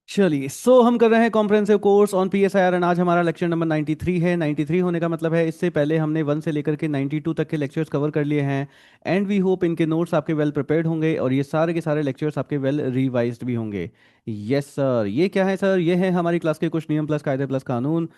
चलिए हम कर रहे हैं comprehensive course on PSIR and आज हमारा लेक्चर नंबर 93 है। 93 होने का मतलब है इससे पहले हमने 1 से लेकर के 92 तक के लेक्चर्स कवर कर लिए हैं। एंड वी होप इनके नोट्स आपके वेल प्रिपेयर्ड होंगे और ये सारे के सारे लेक्चर्स आपके वेल रिवाइज्ड भी होंगे। यस सर, ये क्या है सर? ये है हमारी क्लास के कुछ नियम प्लस कायदे प्लस कानून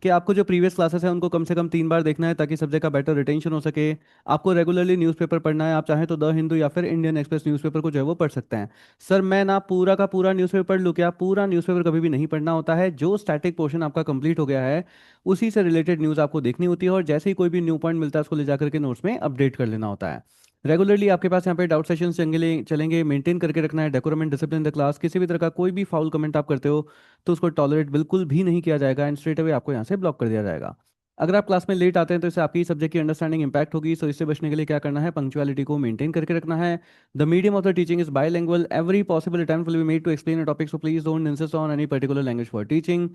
कि आपको जो प्रीवियस क्लासेस हैं उनको कम से कम 3 बार देखना है ताकि सब्जेक्ट का बेटर रिटेंशन हो सके। आपको रेगुलरली न्यूज़पेपर पढ़ना है, आप चाहें तो द हिंदू या फिर इंडियन एक्सप्रेस न्यूज़पेपर को जो है वो पढ़ सकते हैं। सर मैं ना पूरा का पूरा न्यूज़पेपर पढ़ लूँ क्या? पूरा न्यूज़पेपर कभी भी नहीं पढ़ना होता है। जो स्टैटिक पोर्शन आपका कंप्लीट हो गया है उसी से रिलेटेड न्यूज़ आपको देखनी होती है और जैसे ही कोई भी न्यू पॉइंट मिलता है उसको ले जाकर के नोट्स में अपडेट कर लेना होता है। रेगुलरली आपके पास यहाँ पे डाउट सेशंस चलेंगे चलेंगे, मेंटेन करके रखना है decorum and discipline the class. किसी भी तरह का कोई भी फाउल कमेंट आप करते हो तो उसको टॉलरेट बिल्कुल भी नहीं किया जाएगा एंड स्ट्रेट अवे आपको यहाँ से ब्लॉक कर दिया जाएगा। अगर आप क्लास में लेट आते हैं तो इससे आपकी सब्जेक्ट की अंडरस्टैंडिंग इंपैक्ट होगी। सो इससे बचने के लिए क्या करना है? पंक्चुअलिटी को मेंटेन करके रखना है। The medium of the teaching is bilingual, every possible attempt will be made to explain a topic, so please don't insist on any particular language for teaching.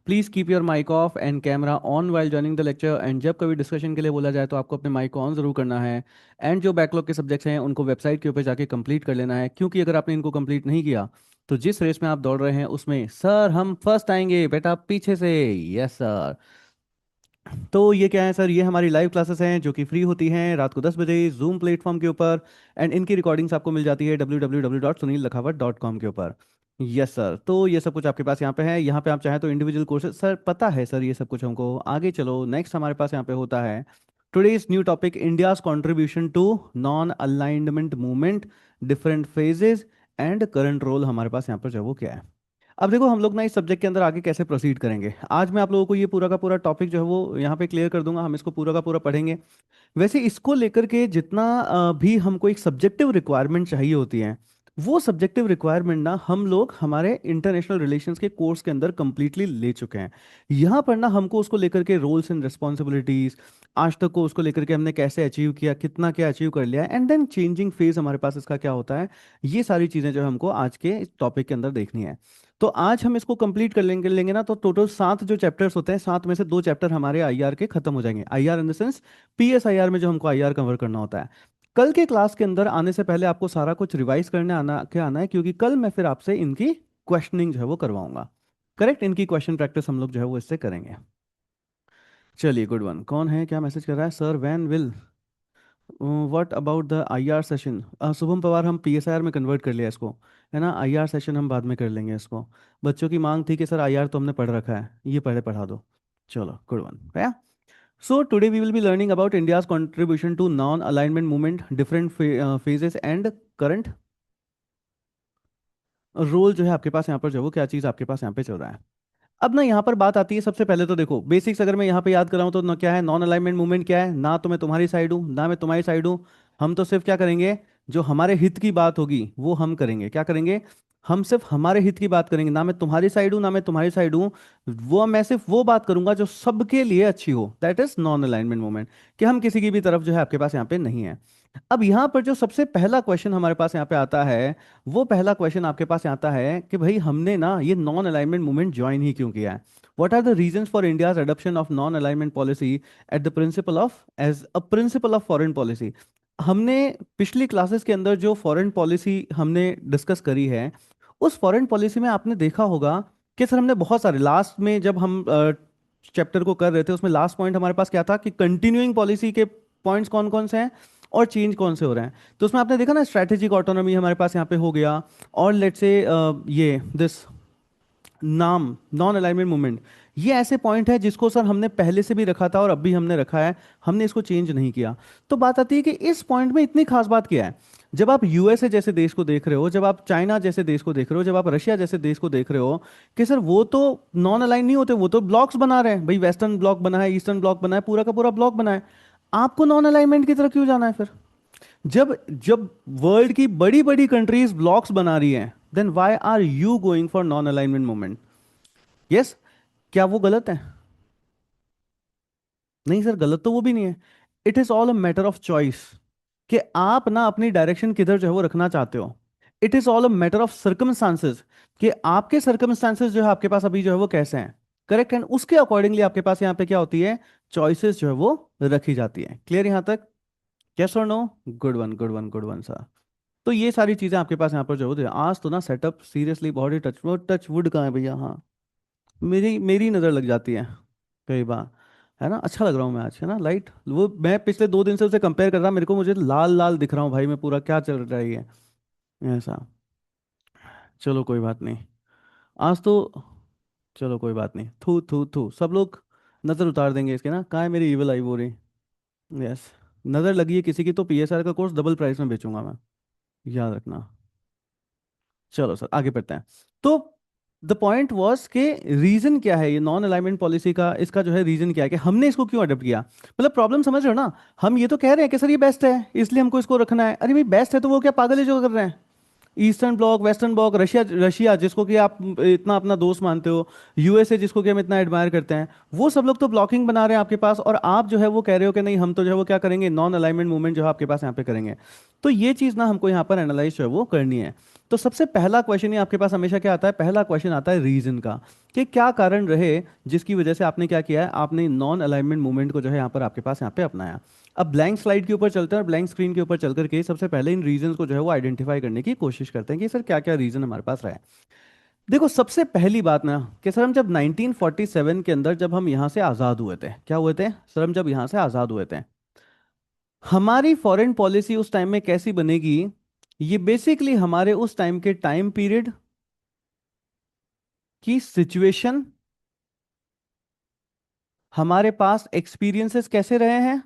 Please keep your mic off and camera on while joining the lecture. And जब कभी discussion के लिए बोला जाए तो आपको अपने mic को ऑन जरूर करना है। एंड जो बैकलॉग के सब्जेक्ट्स हैं उनको वेबसाइट के ऊपर जाके कंप्लीट कर लेना है, क्योंकि अगर आपने इनको कंप्लीट नहीं किया तो जिस रेस में आप दौड़ रहे हैं उसमें सर हम फर्स्ट आएंगे बेटा पीछे से। Yes sir. तो ये क्या है सर? ये हमारी लाइव क्लासेस हैं जो कि फ्री होती हैं रात को 10 बजे जूम प्लेटफॉर्म के ऊपर। एंड इनकी रिकॉर्डिंग्स आपको मिल जाती है www.sunillakhavat.com के ऊपर। यस सर, तो ये सब कुछ आपके पास यहाँ पे है। यहाँ पे आप चाहें तो इंडिविजुअल कोर्सेज, सर पता है सर ये सब कुछ हमको। आगे चलो, नेक्स्ट हमारे पास यहाँ पे होता है today's new topic, India's contribution to non alignment movement, different phases and current role. हमारे पास यहाँ पर जो है वो क्या है? अब देखो हम लोग ना इस सब्जेक्ट के अंदर आगे कैसे प्रोसीड करेंगे। आज मैं आप लोगों को ये पूरा का पूरा टॉपिक जो है वो यहाँ पे क्लियर कर दूंगा, हम इसको पूरा का पूरा पढ़ेंगे। वैसे इसको लेकर के जितना भी हमको एक सब्जेक्टिव रिक्वायरमेंट चाहिए होती है, वो सब्जेक्टिव रिक्वायरमेंट ना हम लोग हमारे इंटरनेशनल रिलेशंस के कोर्स के अंदर कंप्लीटली ले चुके हैं। यहाँ पर ना हमको उसको लेकर के रोल्स एंड रिस्पॉन्सिबिलिटीज, आज तक को उसको लेकर के हमने कैसे अचीव किया, कितना क्या अचीव कर लिया, एंड देन चेंजिंग फेज हमारे पास इसका क्या होता है, ये सारी चीज़ें जो है हमको आज के इस टॉपिक के अंदर देखनी है। तो आज हम इसको कंप्लीट कर लेंगे ना, तो टोटल 7 जो चैप्टर्स होते हैं, 7 में से 2 चैप्टर हमारे आईआर के खत्म हो जाएंगे। IR in the sense PSIR में जो हमको आईआर कवर करना होता है। कल के क्लास के अंदर आने से पहले आपको सारा कुछ रिवाइज करने आना है, क्योंकि कल मैं फिर आपसे इनकी क्वेश्चनिंग जो है वो करवाऊंगा। करेक्ट, इनकी क्वेश्चन प्रैक्टिस हम लोग जो है वो इससे करेंगे। चलिए गुड वन, कौन है, क्या मैसेज कर रहा है? Sir when will, what about the IR session? Shubham Pawar, हम पीएसआईआर में कन्वर्ट कर लिया इसको, है ना। आईआर सेशन हम बाद में कर लेंगे इसको। बच्चों की मांग थी कि सर आईआर तो हमने पढ़ रखा है, ये पहले पढ़ा दो। चलो गुड वन है। So today we will be learning about India's contribution to non alignment movement, different phases and current role. जो है आपके पास यहाँ पर जो है वो क्या चीज़ आपके पास यहाँ पे चल रहा है। अब ना यहाँ पर बात आती है, सबसे पहले तो देखो बेसिक्स अगर मैं यहाँ पे याद कराऊँ तो ना क्या है नॉन अलाइनमेंट मूवमेंट, क्या है? ना तो मैं तुम्हारी साइड हूँ ना मैं तुम्हारी साइड हूँ। हम तो सिर्फ क्या करेंगे, जो हमारे हित की बात होगी वो हम करेंगे। क्या करेंगे? हम सिर्फ हमारे हित की बात करेंगे। ना मैं तुम्हारी साइड हूँ ना मैं तुम्हारी साइड हूँ। वो मैं सिर्फ वो बात करूंगा जो सबके लिए अच्छी हो, that is non alignment movement. कि हम किसी की भी तरफ जो है आपके पास यहाँ पे नहीं है। अब यहाँ पर जो सबसे पहला क्वेश्चन हमारे पास यहाँ पे आता है, वो पहला क्वेश्चन आपके पास आता है कि भाई हमने ना ये नॉन अलाइनमेंट मूवमेंट ज्वाइन ही क्यों किया है? What are the reasons for India's adoption of non-alignment policy at the principle of as a principle of foreign policy? हमने पिछली क्लासेस के अंदर जो फॉरेन पॉलिसी हमने डिस्कस करी है, उस फॉरेन पॉलिसी में आपने देखा होगा कि सर हमने बहुत सारे, लास्ट में जब हम चैप्टर को कर रहे थे उसमें लास्ट पॉइंट हमारे पास क्या था कि कंटिन्यूइंग पॉलिसी के पॉइंट्स कौन कौन से हैं और चेंज कौन से हो रहे हैं। तो उसमें आपने देखा ना स्ट्रैटेजिक ऑटोनॉमी हमारे पास यहाँ पे हो गया, और लेट्स से ये दिस नाम नॉन अलाइनमेंट मूवमेंट, ये ऐसे पॉइंट है जिसको सर हमने पहले से भी रखा था और अब भी हमने रखा है, हमने इसको चेंज नहीं किया। तो बात आती है कि इस पॉइंट में इतनी खास बात क्या है? जब आप यूएसए जैसे देश को देख रहे हो, जब आप चाइना जैसे देश को देख रहे हो, जब आप रशिया जैसे देश को देख रहे हो, कि सर वो तो नॉन अलाइन नहीं होते, वो तो ब्लॉक्स बना रहे हैं। भाई वेस्टर्न ब्लॉक बना है, ईस्टर्न ब्लॉक बना है, पूरा का पूरा ब्लॉक बना है। आपको नॉन अलाइनमेंट की तरफ क्यों जाना है फिर? जब जब वर्ल्ड की बड़ी बड़ी कंट्रीज ब्लॉक्स बना रही हैं, then why are you going for non alignment movement? Yes, क्या वो गलत है? नहीं सर, गलत तो वो भी नहीं है। It is all a matter of choice कि आप ना अपनी डायरेक्शन किधर जो है वो रखना चाहते हो। It is all a matter of circumstances कि आपके सर्कमस्टांसेस जो है आपके पास अभी जो है वो कैसे हैं। करेक्ट, एंड उसके अकॉर्डिंगली आपके पास यहाँ पे क्या होती है, चॉइसेस जो है वो रखी जाती है। क्लियर यहाँ तक? यस और no? Good one good one good one sir. तो ये सारी चीजें आपके पास यहाँ पर जो होते हैं आज तो ना सेटअप सीरियसली बहुत ही टच वुड कहाँ है भैया, हाँ मेरी मेरी नज़र लग जाती है कई बार, है ना। अच्छा लग रहा हूँ मैं आज, है ना। लाइट वो मैं पिछले 2 दिन से उसे कंपेयर कर रहा, मेरे को मुझे लाल लाल दिख रहा हूँ भाई, मैं पूरा क्या चल रहा है ये, ऐसा। चलो कोई बात नहीं, आज तो, चलो कोई बात नहीं, थू थू थू सब लोग नज़र उतार देंगे इसके ना, कहाँ है मेरी इविल आई वो रही। यस, नज़र लगी है किसी की तो पीएसआर का कोर्स डबल प्राइस में बेचूंगा मैं, याद रखना। चलो सर आगे बढ़ते हैं। तो द पॉइंट वॉज के रीजन क्या है ये नॉन अलाइनमेंट पॉलिसी का, इसका जो है रीजन क्या है कि हमने इसको क्यों अडॉप्ट किया, मतलब प्रॉब्लम समझ रहे हो ना। हम ये तो कह रहे हैं कि सर ये बेस्ट है इसलिए हमको इसको रखना है, अरे भाई बेस्ट है तो वो क्या पागल है जो कर रहे हैं। Eastern block, western block, Russia Russia जिसको कि आप इतना अपना दोस्त मानते हो, यूएसए जिसको कि हम इतना एडमायर करते हैं, वो सब लोग तो ब्लॉकिंग बना रहे हैं आपके पास, और आप जो है वो कह रहे हो कि नहीं हम तो जो है वो क्या करेंगे, नॉन अलाइनमेंट मूवमेंट जो है आपके पास यहाँ पे करेंगे। तो ये चीज़ ना हमको यहाँ पर एनालाइज जो है वो करनी है। तो सबसे पहला क्वेश्चन ही आपके पास हमेशा क्या आता है, पहला क्वेश्चन आता है रीजन का, कि क्या कारण रहे जिसकी वजह से आपने क्या किया है, आपने नॉन अलाइनमेंट मूवमेंट को जो है यहाँ पर आपके पास यहाँ पे अपनाया। अब ब्लैंक स्लाइड के ऊपर चलते हैं और ब्लैंक स्क्रीन के ऊपर चल करके सबसे पहले इन रीजंस को जो है वो आइडेंटिफाई करने की कोशिश करते हैं कि सर क्या क्या रीजन हमारे पास रहा है। देखो सबसे पहली बात ना कि सर हम जब 1947 के अंदर जब हम यहाँ से आज़ाद हुए थे, क्या हुए थे सर, हम जब यहाँ से आज़ाद हुए थे, हमारी फॉरेन पॉलिसी उस टाइम में कैसी बनेगी, ये बेसिकली हमारे उस टाइम के टाइम पीरियड की सिचुएशन, हमारे पास एक्सपीरियंसेस कैसे रहे हैं,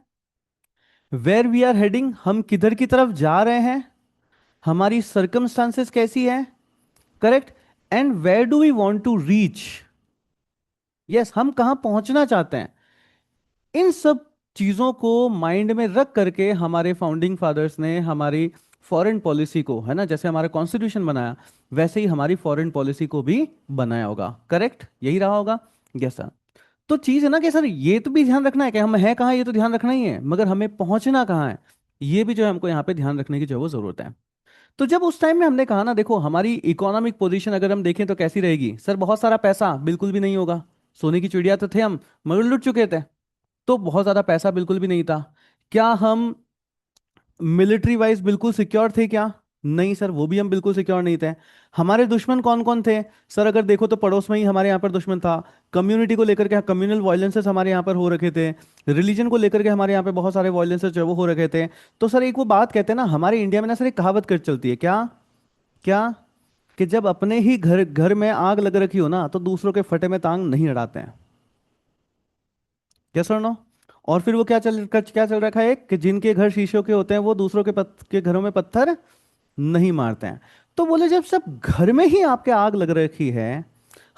वेयर वी आर हेडिंग, हम किधर की तरफ जा रहे हैं, हमारी सर्कमस्टांसेस कैसी है, correct, and where do we want to reach, yes हम कहां पहुंचना चाहते हैं। इन सब चीजों को माइंड में रख करके हमारे फाउंडिंग फादर्स ने हमारी फॉरेन पॉलिसी को, है ना, जैसे हमारा कॉन्स्टिट्यूशन बनाया वैसे ही हमारी फॉरेन पॉलिसी को भी बनाया होगा, करेक्ट यही रहा होगा। Yes sir. तो चीज है ना कि सर ये तो भी ध्यान रखना है कि हम हैं कहाँ, ये तो ध्यान रखना ही है, मगर हमें पहुंचना कहाँ है, ये भी जो है हमको यहाँ पे ध्यान रखने की जो है वो जरूरत है। तो जब उस टाइम में हमने कहा ना, देखो हमारी इकोनॉमिक पोजीशन अगर हम देखें तो कैसी रहेगी सर, बहुत सारा पैसा बिल्कुल भी नहीं होगा, सोने की चिड़िया तो थे हम मगर लुट चुके थे, तो बहुत ज्यादा पैसा बिल्कुल भी नहीं था। क्या हम मिलिट्री वाइज बिल्कुल सिक्योर थे क्या, नहीं सर वो भी हम बिल्कुल सिक्योर नहीं थे। हमारे दुश्मन कौन कौन थे सर, अगर देखो तो पड़ोस में ही हमारे यहाँ पर दुश्मन था, कम्युनिटी को लेकर के कम्युनल वायलेंसेस हमारे यहाँ पर हो रखे थे, रिलीजन को लेकर के हमारे यहाँ पे बहुत सारे वायलेंसेस जो है वो हो रखे थे। तो सर एक वो बात कहते हैं ना हमारे इंडिया में ना सर, एक कहावत कर चलती है, क्या क्या, कि जब अपने ही घर घर में आग लग रखी हो ना तो दूसरों के फटे में तांग नहीं अड़ाते हैं, यस और नो। और फिर वो क्या चल रखा है कि जिनके घर शीशों के होते हैं वो दूसरों के घरों में पत्थर नहीं मारते हैं। तो बोले जब सब घर में ही आपके आग लग रखी है,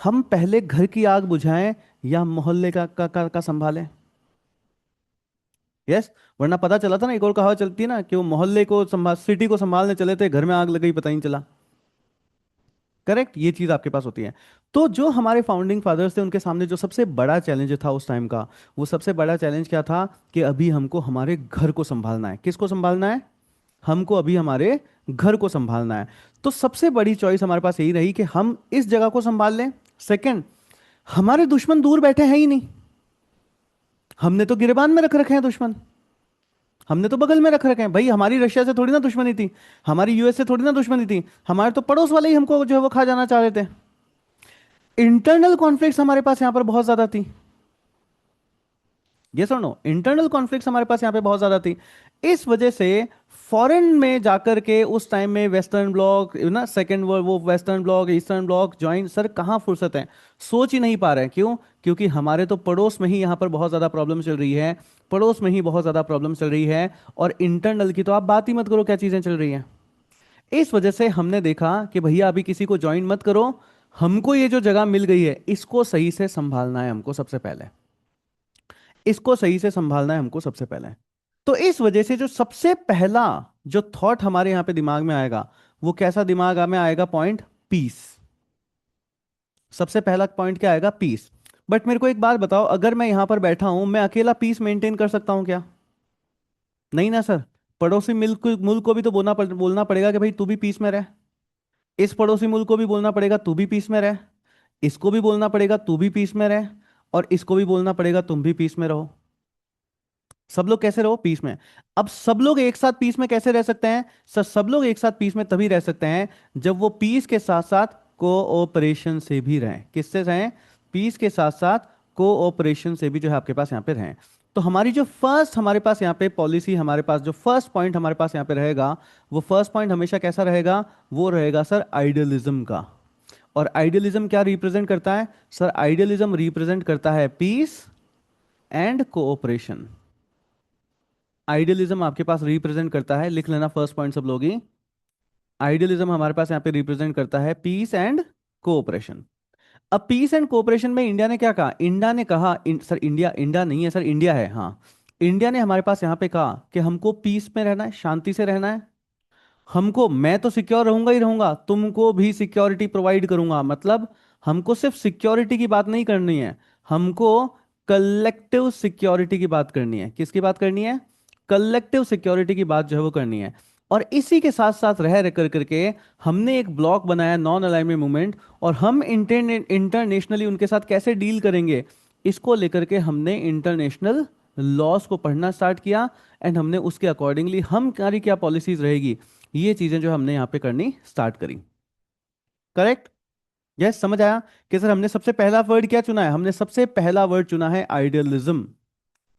हम पहले घर की आग बुझाएं या मोहल्ले का संभालें, यस। वरना पता चला था ना, एक और कहावत चलती है ना कि वो मोहल्ले को संभाल सिटी को संभालने चले थे, घर में आग लग गई पता ही नहीं चला, करेक्ट ये चीज आपके पास होती है। तो जो हमारे फाउंडिंग फादर्स थे उनके सामने जो सबसे बड़ा चैलेंज था उस टाइम का, वो सबसे बड़ा चैलेंज क्या था कि अभी हमको हमारे घर को संभालना है, किसको संभालना है, हमको अभी हमारे घर को संभालना है। तो सबसे बड़ी चॉइस हमारे पास यही रही कि हम इस जगह को संभाल लें। सेकंड, हमारे दुश्मन दूर बैठे हैं ही नहीं, हमने तो गिरेबान में रख रखे हैं दुश्मन, हमने तो बगल में रख रखे हैं भाई, हमारी रशिया से थोड़ी ना दुश्मनी थी, हमारी यूएस से थोड़ी ना दुश्मनी थी, हमारे तो पड़ोस वाले ही हमको जो है वो खा जाना चाह रहे थे। इंटरनल कॉन्फ्लिक्ट्स हमारे पास यहां पर बहुत ज्यादा थी, यस और नो, इंटरनल कॉन्फ्लिक्ट्स हमारे पास यहाँ पे बहुत ज्यादा थी। इस वजह से फॉरेन में जाकर के उस टाइम में वेस्टर्न ब्लॉक ना, सेकंड वर्ल्ड वो western block eastern block join, sir कहाँ फुर्सत है, सोच ही नहीं पा रहे हैं, क्यों, क्योंकि हमारे तो पड़ोस में ही यहाँ पर बहुत ज्यादा प्रॉब्लम चल रही है, पड़ोस में ही बहुत ज्यादा प्रॉब्लम चल रही है, और इंटरनल की तो आप बात ही मत करो क्या चीजें चल रही हैं। इस वजह से हमने देखा कि भैया अभी किसी को ज्वाइन मत करो, हमको ये जो जगह मिल गई है इसको सही से संभालना है हमको सबसे पहले, इसको सही से संभालना है हमको सबसे पहले। तो इस वजह से जो सबसे पहला जो थॉट हमारे यहां पे दिमाग में आएगा, वो कैसा दिमाग में आएगा, पॉइंट पीस। सबसे पहला पॉइंट क्या आएगा, पीस। बट मेरे को एक बात बताओ, अगर मैं यहां पर बैठा हूं मैं अकेला पीस मेंटेन कर सकता हूं क्या, नहीं ना सर। पड़ोसी मुल्क मुल्क को भी तो बोलना पड़ेगा कि भाई तू भी पीस में रह, इस पड़ोसी मुल्क को भी बोलना पड़ेगा तू भी पीस में रह, इसको भी बोलना पड़ेगा तू भी पीस में रह, और इसको भी बोलना पड़ेगा तुम भी पीस में रहो। सब लोग कैसे रहो, पीस में। अब सब लोग एक साथ पीस में कैसे रह सकते हैं सर? सब लोग एक साथ पीस में तभी रह सकते हैं जब वो पीस के साथ साथ कोऑपरेशन से भी रहें। किससे रहें? पीस के साथ साथ कोऑपरेशन से भी जो है आपके पास यहाँ पे रहें। तो हमारी जो फर्स्ट हमारे पास यहाँ पे पॉलिसी, हमारे पास जो फर्स्ट पॉइंट हमारे पास यहाँ पे रहेगा, वो फर्स्ट पॉइंट हमेशा कैसा रहेगा? वो रहेगा सर आइडियलिज्म का। और आइडियलिज्म क्या रिप्रेजेंट करता है सर? आइडियलिज्म रिप्रेजेंट करता है पीस एंड कोऑपरेशन। आइडियलिज्म आपके पास रिप्रेजेंट करता है, लिख लेना फर्स्ट पॉइंट सब लोग ही। आइडियलिज्म हमारे पास यहाँ पे रिप्रेजेंट करता है पीस एंड कोऑपरेशन। अब पीस एंड कोऑपरेशन में इंडिया ने क्या कहा? इंडिया ने कहा सर, इंडिया इंडिया नहीं है सर, इंडिया है, हाँ। इंडिया ने हमारे पास यहाँ पे कहा कि हमको पीस में रहना है, शांति से रहना है। हमको, मैं तो सिक्योर रहूंगा ही रहूंगा, तुमको भी सिक्योरिटी प्रोवाइड करूंगा। मतलब हमको सिर्फ सिक्योरिटी की बात नहीं करनी है, हमको कलेक्टिव सिक्योरिटी की बात करनी है। किसकी बात करनी है? कलेक्टिव सिक्योरिटी की बात जो है वो करनी है। और इसी के साथ साथ रह कर करके हमने एक ब्लॉक बनाया, नॉन अलाइनमेंट मूवमेंट। और हम इंटरनेशनली उनके साथ कैसे डील करेंगे, इसको लेकर के हमने इंटरनेशनल लॉस को पढ़ना स्टार्ट किया। एंड हमने उसके अकॉर्डिंगली हमारी क्या पॉलिसीज रहेगी, ये चीजें जो हमने यहाँ पे करनी स्टार्ट करी। करेक्ट? यस, समझ आया कि सर हमने सबसे पहला वर्ड क्या चुना है? हमने सबसे पहला वर्ड चुना है आइडियलिज्म।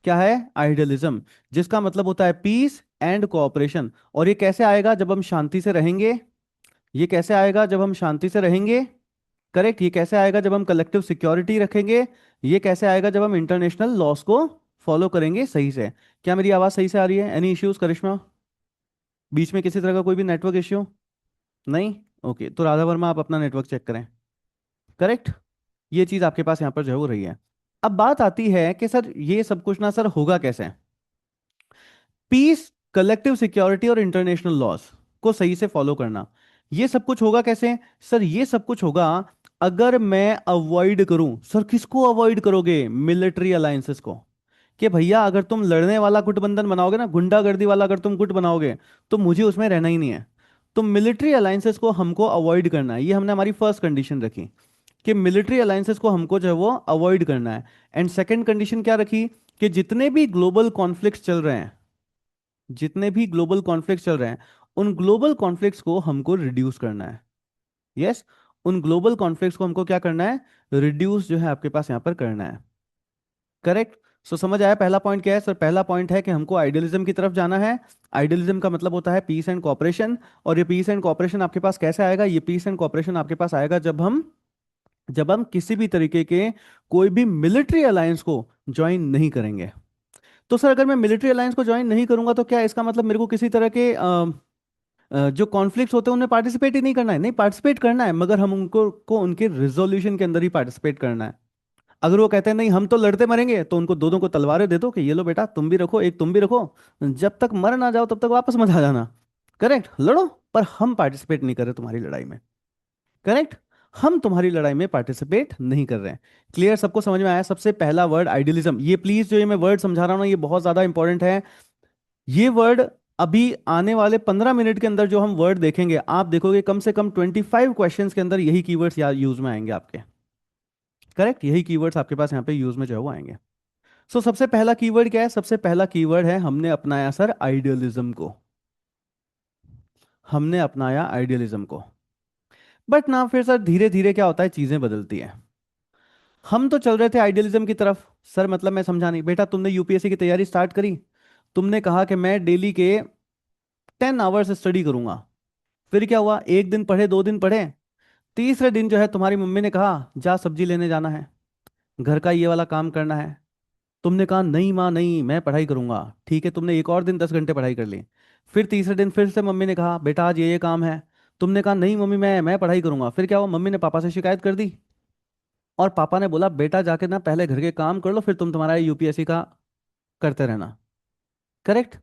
क्या है? आइडियलिज्म, जिसका मतलब होता है पीस एंड कोऑपरेशन। और ये कैसे आएगा? जब हम शांति से रहेंगे। ये कैसे आएगा? जब हम शांति से रहेंगे। करेक्ट? ये कैसे आएगा? जब हम कलेक्टिव सिक्योरिटी रखेंगे। ये कैसे आएगा? जब हम इंटरनेशनल लॉस को फॉलो करेंगे सही से। क्या मेरी आवाज सही से आ रही है? एनी इश्यूज करिश्मा? बीच में किसी तरह का कोई भी नेटवर्क इश्यू? नहीं? ओके, तो राधा वर्मा आप अपना नेटवर्क चेक करें। करेक्ट? ये चीज आपके पास यहाँ पर जो है वो रही है। अब बात आती है कि सर ये सब कुछ ना सर होगा कैसे? पीस, कलेक्टिव सिक्योरिटी और इंटरनेशनल लॉस को सही से फॉलो करना, ये सब कुछ होगा कैसे? सर ये सब कुछ होगा अगर मैं अवॉइड करूं। सर किसको अवॉइड करोगे? मिलिट्री अलायंसेस को। कि भैया अगर तुम लड़ने वाला गुटबंधन बनाओगे ना, गुंडागर्दी वाला अगर तुम गुट बनाओगे, तो मुझे उसमें रहना ही नहीं है। तो मिलिट्री अलायंसेस को हमको अवॉइड करना है, ये हमने हमारी फर्स्ट कंडीशन रखी कि मिलिट्री अलायंसेस को हमको जो है वो अवॉइड करना है। एंड सेकंड कंडीशन क्या रखी? कि जितने भी ग्लोबल कॉन्फ्लिक्ट्स चल रहे हैं, जितने भी ग्लोबल कॉन्फ्लिक्ट्स चल रहे हैं, उन ग्लोबल कॉन्फ्लिक्ट्स को हमको रिड्यूस करना है। यस, उन ग्लोबल कॉन्फ्लिक्ट्स को हमको क्या करना है? रिड्यूस जो है आपके पास यहां पर करना है। करेक्ट? सो समझ आया पहला पॉइंट क्या है सर? पहला पॉइंट है कि हमको आइडियलिज्म की तरफ जाना है। आइडियलिज्म का मतलब होता है पीस एंड कॉपरेशन। और ये पीस एंड कॉपरेशन आपके पास कैसे आएगा? ये पीस एंड कॉपरेशन आपके पास आएगा जब हम किसी भी तरीके के कोई भी मिलिट्री अलायंस को ज्वाइन नहीं करेंगे। तो सर अगर मैं मिलिट्री अलायंस को ज्वाइन नहीं करूंगा तो क्या इसका मतलब मेरे को किसी तरह के जो कॉन्फ्लिक्ट्स होते हैं उनमें पार्टिसिपेट ही नहीं करना है? नहीं, पार्टिसिपेट करना है, मगर हम उनको को उनके रिजोल्यूशन के अंदर ही पार्टिसिपेट करना है। अगर वो कहते हैं नहीं हम तो लड़ते मरेंगे, तो उनको दो दो को तलवारें दे दो कि ये लो बेटा, तुम भी रखो, एक तुम भी रखो, जब तक मर ना जाओ तब तक वापस मत आ जाना। करेक्ट? लड़ो, पर हम पार्टिसिपेट नहीं कर रहे तुम्हारी लड़ाई में। करेक्ट? हम तुम्हारी लड़ाई में पार्टिसिपेट नहीं कर रहे हैं। क्लियर? सबको समझ में आया? सबसे पहला वर्ड आइडियलिज्म। ये प्लीज जो ये मैं वर्ड समझा रहा हूं ना, ये बहुत ज्यादा इंपॉर्टेंट है। ये वर्ड अभी आने वाले 15 मिनट के अंदर जो हम वर्ड देखेंगे, आप देखोगे कम से कम 25 क्वेश्चंस के अंदर यही कीवर्ड्स यूज में आएंगे आपके। करेक्ट? यही कीवर्ड्स आपके पास यहाँ पे यूज में जो है वो आएंगे। सो सबसे पहला कीवर्ड क्या है? सबसे पहला कीवर्ड है, हमने अपनाया सर आइडियलिज्म को। हमने अपनाया आइडियलिज्म को। बट ना फिर सर धीरे धीरे क्या होता है, चीजें बदलती हैं। हम तो चल रहे थे आइडियलिज्म की तरफ सर, मतलब मैं समझा नहीं बेटा, तुमने यूपीएससी की तैयारी स्टार्ट करी, तुमने कहा कि मैं डेली के 10 आवर्स स्टडी करूंगा। फिर क्या हुआ? एक दिन पढ़े, 2 दिन पढ़े, तीसरे दिन जो है तुम्हारी मम्मी ने कहा जा सब्जी लेने जाना है, घर का ये वाला काम करना है। तुमने कहा नहीं माँ नहीं, मैं पढ़ाई करूंगा। ठीक है, तुमने एक और दिन 10 घंटे पढ़ाई कर ली। फिर तीसरे दिन फिर से मम्मी ने कहा बेटा आज ये काम है। तुमने कहा नहीं मम्मी मैं पढ़ाई करूंगा। फिर क्या हुआ? मम्मी ने पापा से शिकायत कर दी, और पापा ने बोला बेटा जाके ना पहले घर के काम कर लो, फिर तुम तुम्हारा यूपीएससी का करते रहना। करेक्ट?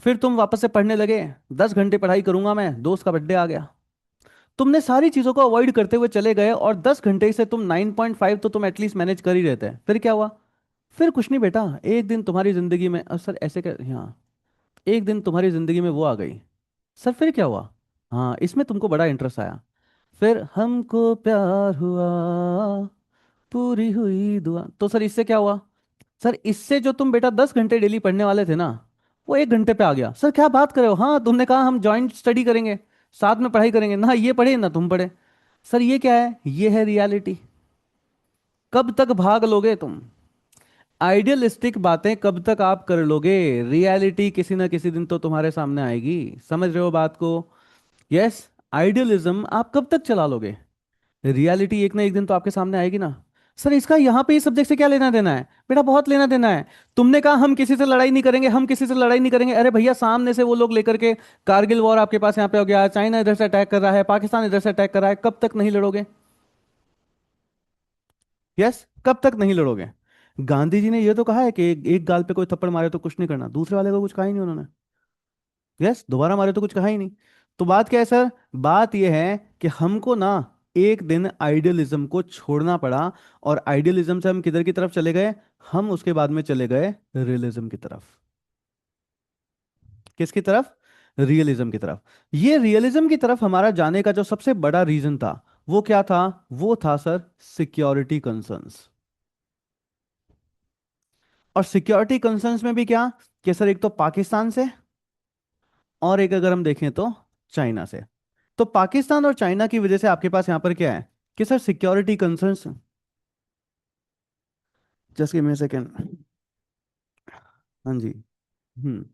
फिर तुम वापस से पढ़ने लगे, 10 घंटे पढ़ाई करूंगा मैं, दोस्त का बर्थडे आ गया। तुमने सारी चीजों को अवॉइड करते हुए चले गए, और 10 घंटे से तुम 9.5 तो तुम एटलीस्ट मैनेज कर ही रहते हैं। फिर क्या हुआ? फिर कुछ नहीं बेटा, एक दिन तुम्हारी जिंदगी में सर ऐसे क्या, हाँ, एक दिन तुम्हारी जिंदगी में वो आ गई। सर फिर क्या हुआ? हाँ, इसमें तुमको बड़ा इंटरेस्ट आया। फिर हमको प्यार हुआ, पूरी हुई दुआ। तो सर इससे क्या हुआ? सर इससे जो तुम बेटा 10 घंटे डेली पढ़ने वाले थे ना, वो 1 घंटे पे आ गया। सर क्या बात कर रहे हो, हाँ तुमने कहा हम जॉइंट स्टडी करेंगे, साथ में पढ़ाई करेंगे ना, ये पढ़े ना तुम पढ़े। सर ये क्या है, ये है रियलिटी। कब तक भाग लोगे तुम, आइडियलिस्टिक बातें कब तक आप कर लोगे। रियलिटी किसी ना किसी दिन तो तुम्हारे सामने आएगी। समझ रहे हो बात को। यस। आइडियलिज्म आप कब तक चला लोगे, रियलिटी एक ना एक दिन तो आपके सामने आएगी ना। सर इसका यहाँ पे इस सब्जेक्ट से क्या लेना देना है, बेटा बहुत लेना देना है। तुमने कहा हम किसी से लड़ाई नहीं करेंगे, हम किसी से लड़ाई नहीं करेंगे, अरे भैया सामने से वो लोग लेकर के कारगिल वॉर आपके पास यहाँ पे हो गया, चाइना इधर से अटैक कर रहा है, पाकिस्तान इधर से अटैक कर रहा है, कब तक नहीं लड़ोगे। यस, कब तक नहीं लड़ोगे। गांधी जी ने ये तो कहा है कि एक गाल पे कोई थप्पड़ मारे तो कुछ नहीं करना, दूसरे वाले को कुछ कहा ही नहीं उन्होंने। यस, दोबारा मारे तो कुछ कहा ही नहीं। तो बात क्या है सर, बात यह है कि हमको ना एक दिन आइडियलिज्म को छोड़ना पड़ा, और आइडियलिज्म से हम किधर की तरफ चले गए, हम उसके बाद में चले गए रियलिज्म की तरफ। किसकी तरफ, रियलिज्म की तरफ। ये रियलिज्म की तरफ हमारा जाने का जो सबसे बड़ा रीजन था, वो क्या था, वो था सर सिक्योरिटी कंसर्न्स। और सिक्योरिटी कंसर्न्स में भी क्या, कि सर एक तो पाकिस्तान से, और एक अगर हम देखें तो चाइना से। तो पाकिस्तान और चाइना की वजह से आपके पास यहां पर क्या है, कि sir security concerns. Just give me a second. हाँ जी। हम्म।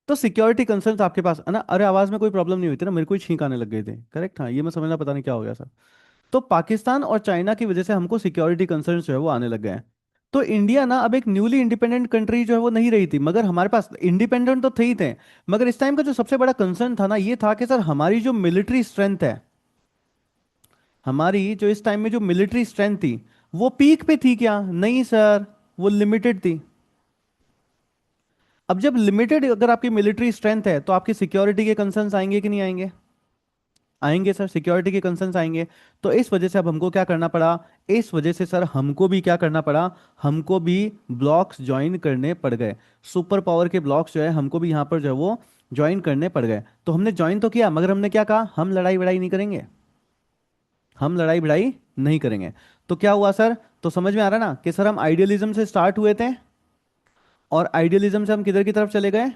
तो सिक्योरिटी कंसर्न्स आपके पास है ना, अरे आवाज में कोई प्रॉब्लम नहीं हुई थी ना, मेरे को ही छींक आने लग गए थे, करेक्ट, हाँ ये मैं समझना, पता नहीं क्या हो गया सर। तो पाकिस्तान और चाइना की वजह से हमको सिक्योरिटी कंसर्न्स जो है वो आने लग गए हैं। तो इंडिया ना अब एक न्यूली इंडिपेंडेंट कंट्री जो है वो नहीं रही थी, मगर हमारे पास इंडिपेंडेंट तो थे ही थे, मगर इस टाइम का जो सबसे बड़ा कंसर्न था ना, ये था कि सर हमारी जो मिलिट्री स्ट्रेंथ है, हमारी जो इस टाइम में जो मिलिट्री स्ट्रेंथ थी, वो पीक पे थी क्या, नहीं सर, वो लिमिटेड थी। अब जब लिमिटेड अगर आपकी मिलिट्री स्ट्रेंथ है, तो आपकी सिक्योरिटी के कंसर्न्स आएंगे कि नहीं आएंगे, आएंगे सर, सिक्योरिटी के कंसर्न्स आएंगे। तो इस वजह से अब हमको क्या करना पड़ा, इस वजह से सर हमको भी क्या करना पड़ा, हमको भी ब्लॉक्स ज्वाइन करने पड़ गए। सुपर पावर के ब्लॉक्स जो है हमको भी यहाँ पर जो है वो ज्वाइन करने पड़ गए। तो हमने ज्वाइन तो किया, मगर हमने क्या कहा, हम लड़ाई वड़ाई नहीं करेंगे, हम लड़ाई भिड़ाई नहीं करेंगे। तो क्या हुआ सर, तो समझ में आ रहा ना कि सर हम आइडियलिज्म से स्टार्ट हुए थे, और आइडियलिज्म से हम किधर की तरफ चले गए,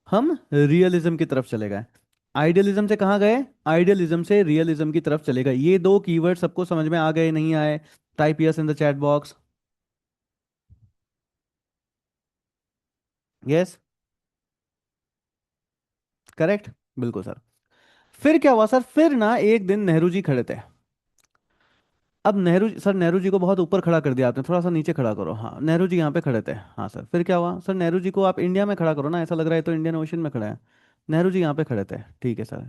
हम रियलिज्म की तरफ चले गए। आइडियलिज्म से कहाँ गए, आइडियलिज्म से रियलिज्म की तरफ चले गए। ये दो कीवर्ड सबको समझ में आ गए, नहीं आए, type yes in the chat box. Yes, correct, बिल्कुल सर। फिर क्या हुआ सर, फिर ना एक दिन नेहरू जी खड़े थे। अब सर नेहरू जी को बहुत ऊपर खड़ा कर दिया आपने, थोड़ा सा नीचे खड़ा करो, हाँ नेहरू जी यहाँ पे खड़े थे। हाँ सर, फिर क्या हुआ सर, नेहरू जी को आप इंडिया में खड़ा करो ना, ऐसा लग रहा है तो इंडियन ओशन में खड़ा है। नेहरू जी यहाँ पे खड़े थे, ठीक है सर।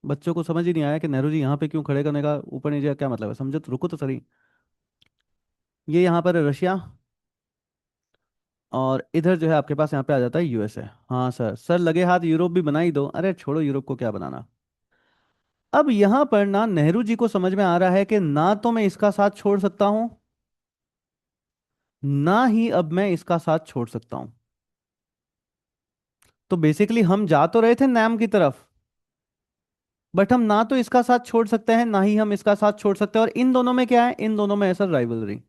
बच्चों को समझ ही नहीं आया कि नेहरू जी यहाँ पे क्यों खड़े करने का ऊपर नीचे का क्या मतलब है, समझो तो, रुको तो सही। ये यहाँ पर है रशिया, और इधर जो है आपके पास यहाँ पे आ जाता है यूएसए। हाँ सर, सर लगे हाथ यूरोप भी बना ही दो, अरे छोड़ो यूरोप को क्या बनाना। अब यहाँ पर ना नेहरू जी को समझ में आ रहा है कि ना तो मैं इसका साथ छोड़ सकता हूं, ना ही अब मैं इसका साथ छोड़ सकता हूं। तो बेसिकली हम जा तो रहे थे नैम की तरफ, बट हम ना तो इसका साथ छोड़ सकते हैं, ना ही हम इसका साथ छोड़ सकते हैं, और इन दोनों में क्या है, इन दोनों में है सर राइवलरी।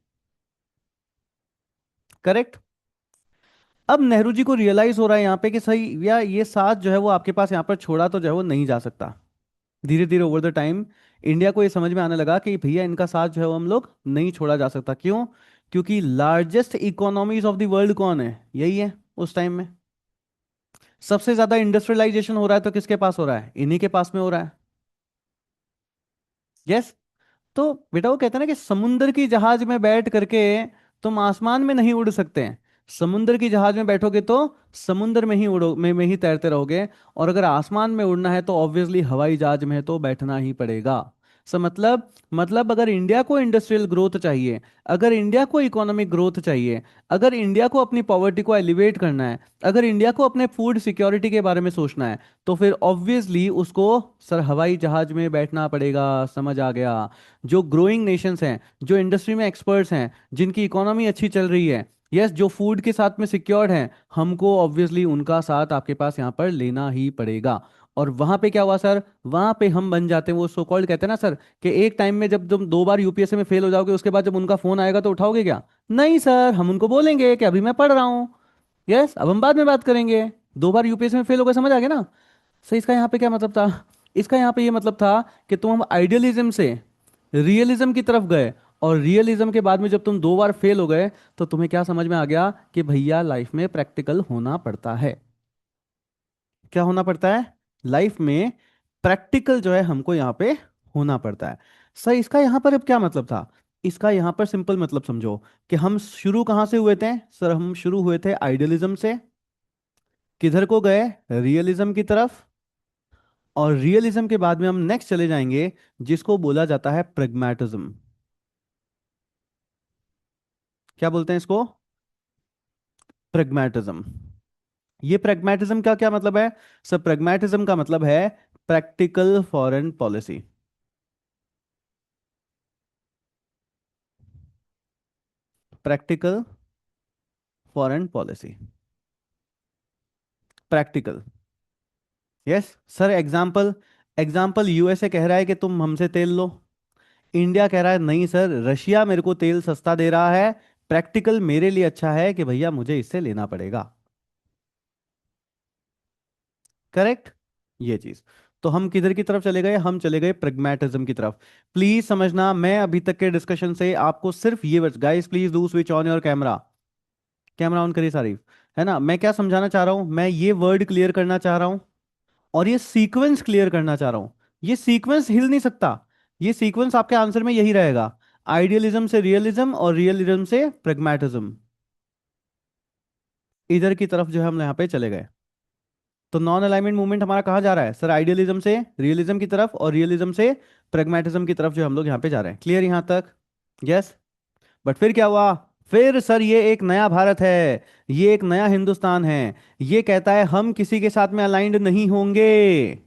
करेक्ट। अब नेहरू जी को रियलाइज हो रहा है यहाँ पे कि सही या ये साथ जो है वो आपके पास यहाँ पर छोड़ा तो जो है वो नहीं जा सकता। धीरे धीरे ओवर द टाइम इंडिया को ये समझ में आने लगा कि भैया इनका साथ जो है वो हम लोग नहीं छोड़ा जा सकता। क्यों, क्योंकि largest economies of the world कौन है, यही है उस टाइम में। सबसे ज्यादा इंडस्ट्रियलाइजेशन हो रहा है तो किसके पास हो रहा है, इन्हीं के पास में हो रहा है। यस। तो बेटा वो कहते हैं ना कि समुंदर की जहाज में बैठ करके तुम आसमान में नहीं उड़ सकते हैं। समुंदर की जहाज में बैठोगे तो समुंदर में ही उड़ो में ही तैरते रहोगे, और अगर आसमान में उड़ना है तो ऑब्वियसली हवाई जहाज में है तो बैठना ही पड़ेगा। सो मतलब अगर इंडिया को इंडस्ट्रियल ग्रोथ चाहिए, अगर इंडिया को इकोनॉमिक ग्रोथ चाहिए, अगर इंडिया को अपनी पॉवर्टी को एलिवेट करना है, अगर इंडिया को अपने फूड सिक्योरिटी के बारे में सोचना है, तो फिर ऑब्वियसली उसको सर हवाई जहाज में बैठना पड़ेगा। समझ आ गया। जो ग्रोइंग नेशंस हैं, जो इंडस्ट्री में एक्सपर्ट्स हैं, जिनकी इकोनॉमी अच्छी चल रही है, यस, जो फूड के साथ में सिक्योर्ड हैं, हमको ऑब्वियसली उनका साथ आपके पास यहाँ पर लेना ही पड़ेगा। और वहां पे क्या हुआ सर, वहां पे हम बन जाते हैं वो सो कॉल्ड, कहते हैं ना सर कि एक टाइम में जब तुम 2 बार यूपीएससी में फेल हो जाओगे उसके बाद जब उनका फोन आएगा तो उठाओगे क्या? नहीं सर, हम उनको बोलेंगे कि अभी मैं पढ़ रहा हूँ, यस अब हम बाद में बात करेंगे। 2 बार यूपीएससी में फेल हो गए, समझ आ गया ना? सर इसका यहाँ पे क्या मतलब था? इसका यहाँ पे ये मतलब था कि तुम आइडियलिज्म से रियलिज्म की तरफ गए, और रियलिज्म के बाद में जब तुम 2 बार फेल हो गए तो तुम्हें क्या समझ में आ गया कि भैया लाइफ में प्रैक्टिकल होना पड़ता है। क्या होना पड़ता है लाइफ में? प्रैक्टिकल जो है हमको यहाँ पे होना पड़ता है। सर इसका यहाँ पर अब क्या मतलब था? इसका यहाँ पर सिंपल मतलब समझो कि हम शुरू कहाँ से हुए थे सर? हम शुरू हुए थे आइडियलिज्म से, किधर को गए? रियलिज्म की तरफ। और रियलिज्म के बाद में हम नेक्स्ट चले जाएंगे जिसको बोला जाता है प्रेग्मेटिज्म। क्या बोलते हैं इसको? प्रेग्मेटिज्म। ये प्रेग्मेटिज्म का क्या मतलब है सर? प्रेग्मेटिज्म का मतलब है practical foreign policy. Practical foreign policy. Practical. Yes sir. Example, example USA कह रहा है कि तुम हमसे तेल लो, इंडिया कह रहा है नहीं सर रशिया मेरे को तेल सस्ता दे रहा है, प्रैक्टिकल मेरे लिए अच्छा है कि भैया मुझे इससे लेना पड़ेगा। करेक्ट। ये चीज। तो हम किधर की तरफ चले गए? हम चले गए प्रेग्मेटिज्म की तरफ। प्लीज समझना, मैं अभी तक के डिस्कशन से आपको सिर्फ ये words, guys please do switch on your camera. Camera on करिए सारीफ। है ना? मैं क्या समझाना चाह रहा हूं? मैं ये वर्ड क्लियर करना चाह रहा हूं और ये सीक्वेंस क्लियर करना चाह रहा हूं। ये सीक्वेंस हिल नहीं सकता। ये सीक्वेंस आपके आंसर में यही रहेगा, आइडियलिज्म से रियलिज्म और रियलिज्म से प्रेग्मेटिज्म। इधर की तरफ जो है हम यहाँ पे चले गए। तो नॉन अलाइनमेंट मूवमेंट हमारा कहाँ जा रहा है सर? आइडियलिज्म से रियलिज्म की तरफ और रियलिज्म से प्रेग्मेटिज्म की तरफ जो हम लोग यहाँ पे जा रहे हैं। क्लियर यहाँ तक? यस। बट फिर क्या हुआ? फिर सर ये एक नया भारत है, ये एक नया हिंदुस्तान है, ये कहता है हम किसी के साथ में अलाइंड नहीं होंगे,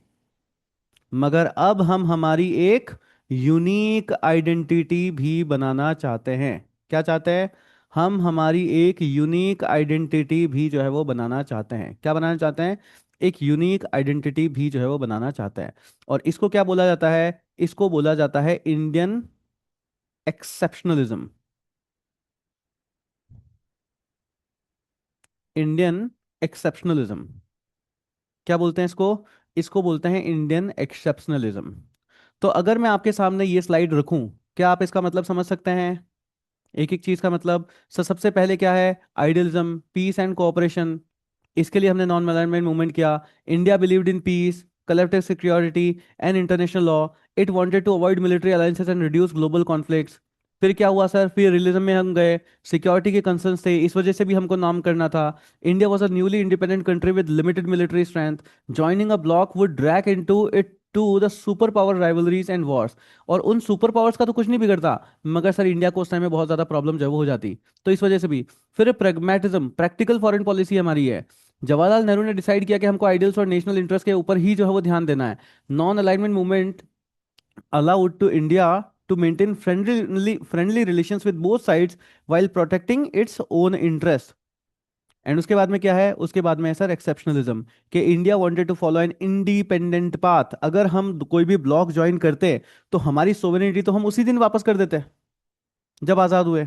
मगर अब हम हमारी एक यूनिक आइडेंटिटी भी बनाना चाहते हैं। क्या चाहते हैं? हम हमारी एक यूनिक आइडेंटिटी भी जो है वो बनाना चाहते हैं। क्या बनाना चाहते हैं? एक यूनिक आइडेंटिटी भी जो है वो बनाना चाहते हैं। और इसको क्या बोला जाता है? इसको बोला जाता है इंडियन एक्सेप्शनलिज्म। Indian exceptionalism. क्या बोलते हैं इसको? इसको बोलते हैं इंडियन एक्सेप्शनलिज्म। तो अगर मैं आपके सामने ये स्लाइड रखूं, क्या आप इसका मतलब समझ सकते हैं? एक एक चीज का मतलब। सबसे पहले क्या है? Idealism, peace and cooperation. इसके लिए हमने नॉन अलाइनमेंट मूवमेंट किया। India believed in peace, collective security and international law. It wanted to avoid military alliances and reduce global conflicts. फिर क्या हुआ सर? फिर रियलिज्म में हम गए। सिक्योरिटी के कंसर्न्स थे, इस वजह से भी हमको नाम करना था। India was a newly independent country with limited military strength. Joining a bloc would drag into it to the super power rivalries and wars. और उन सुपर पावर्स का तो कुछ नहीं बिगड़ता, मगर सर इंडिया को उस टाइम में बहुत ज्यादा प्रॉब्लम जो है वो हो जाती। तो इस वजह से भी। फिर प्रेगमेटिज्म, प्रैक्टिकल फॉरेन पॉलिसी हमारी है। जवाहरलाल नेहरू ने डिसाइड किया कि हमको आइडियल्स और नेशनल इंटरेस्ट के ऊपर ही जो है वो ध्यान देना है। Non alignment movement allowed to India to maintain friendly relations with both sides while protecting its own interest. And उसके बाद में क्या है? उसके बाद में है सर एक्सेप्शनलिज्म, कि India wanted to follow an independent path. अगर हम कोई भी ब्लॉक ज्वाइन करते तो हमारी सोवेरेनिटी तो हम उसी दिन वापस कर देते जब आजाद हुए।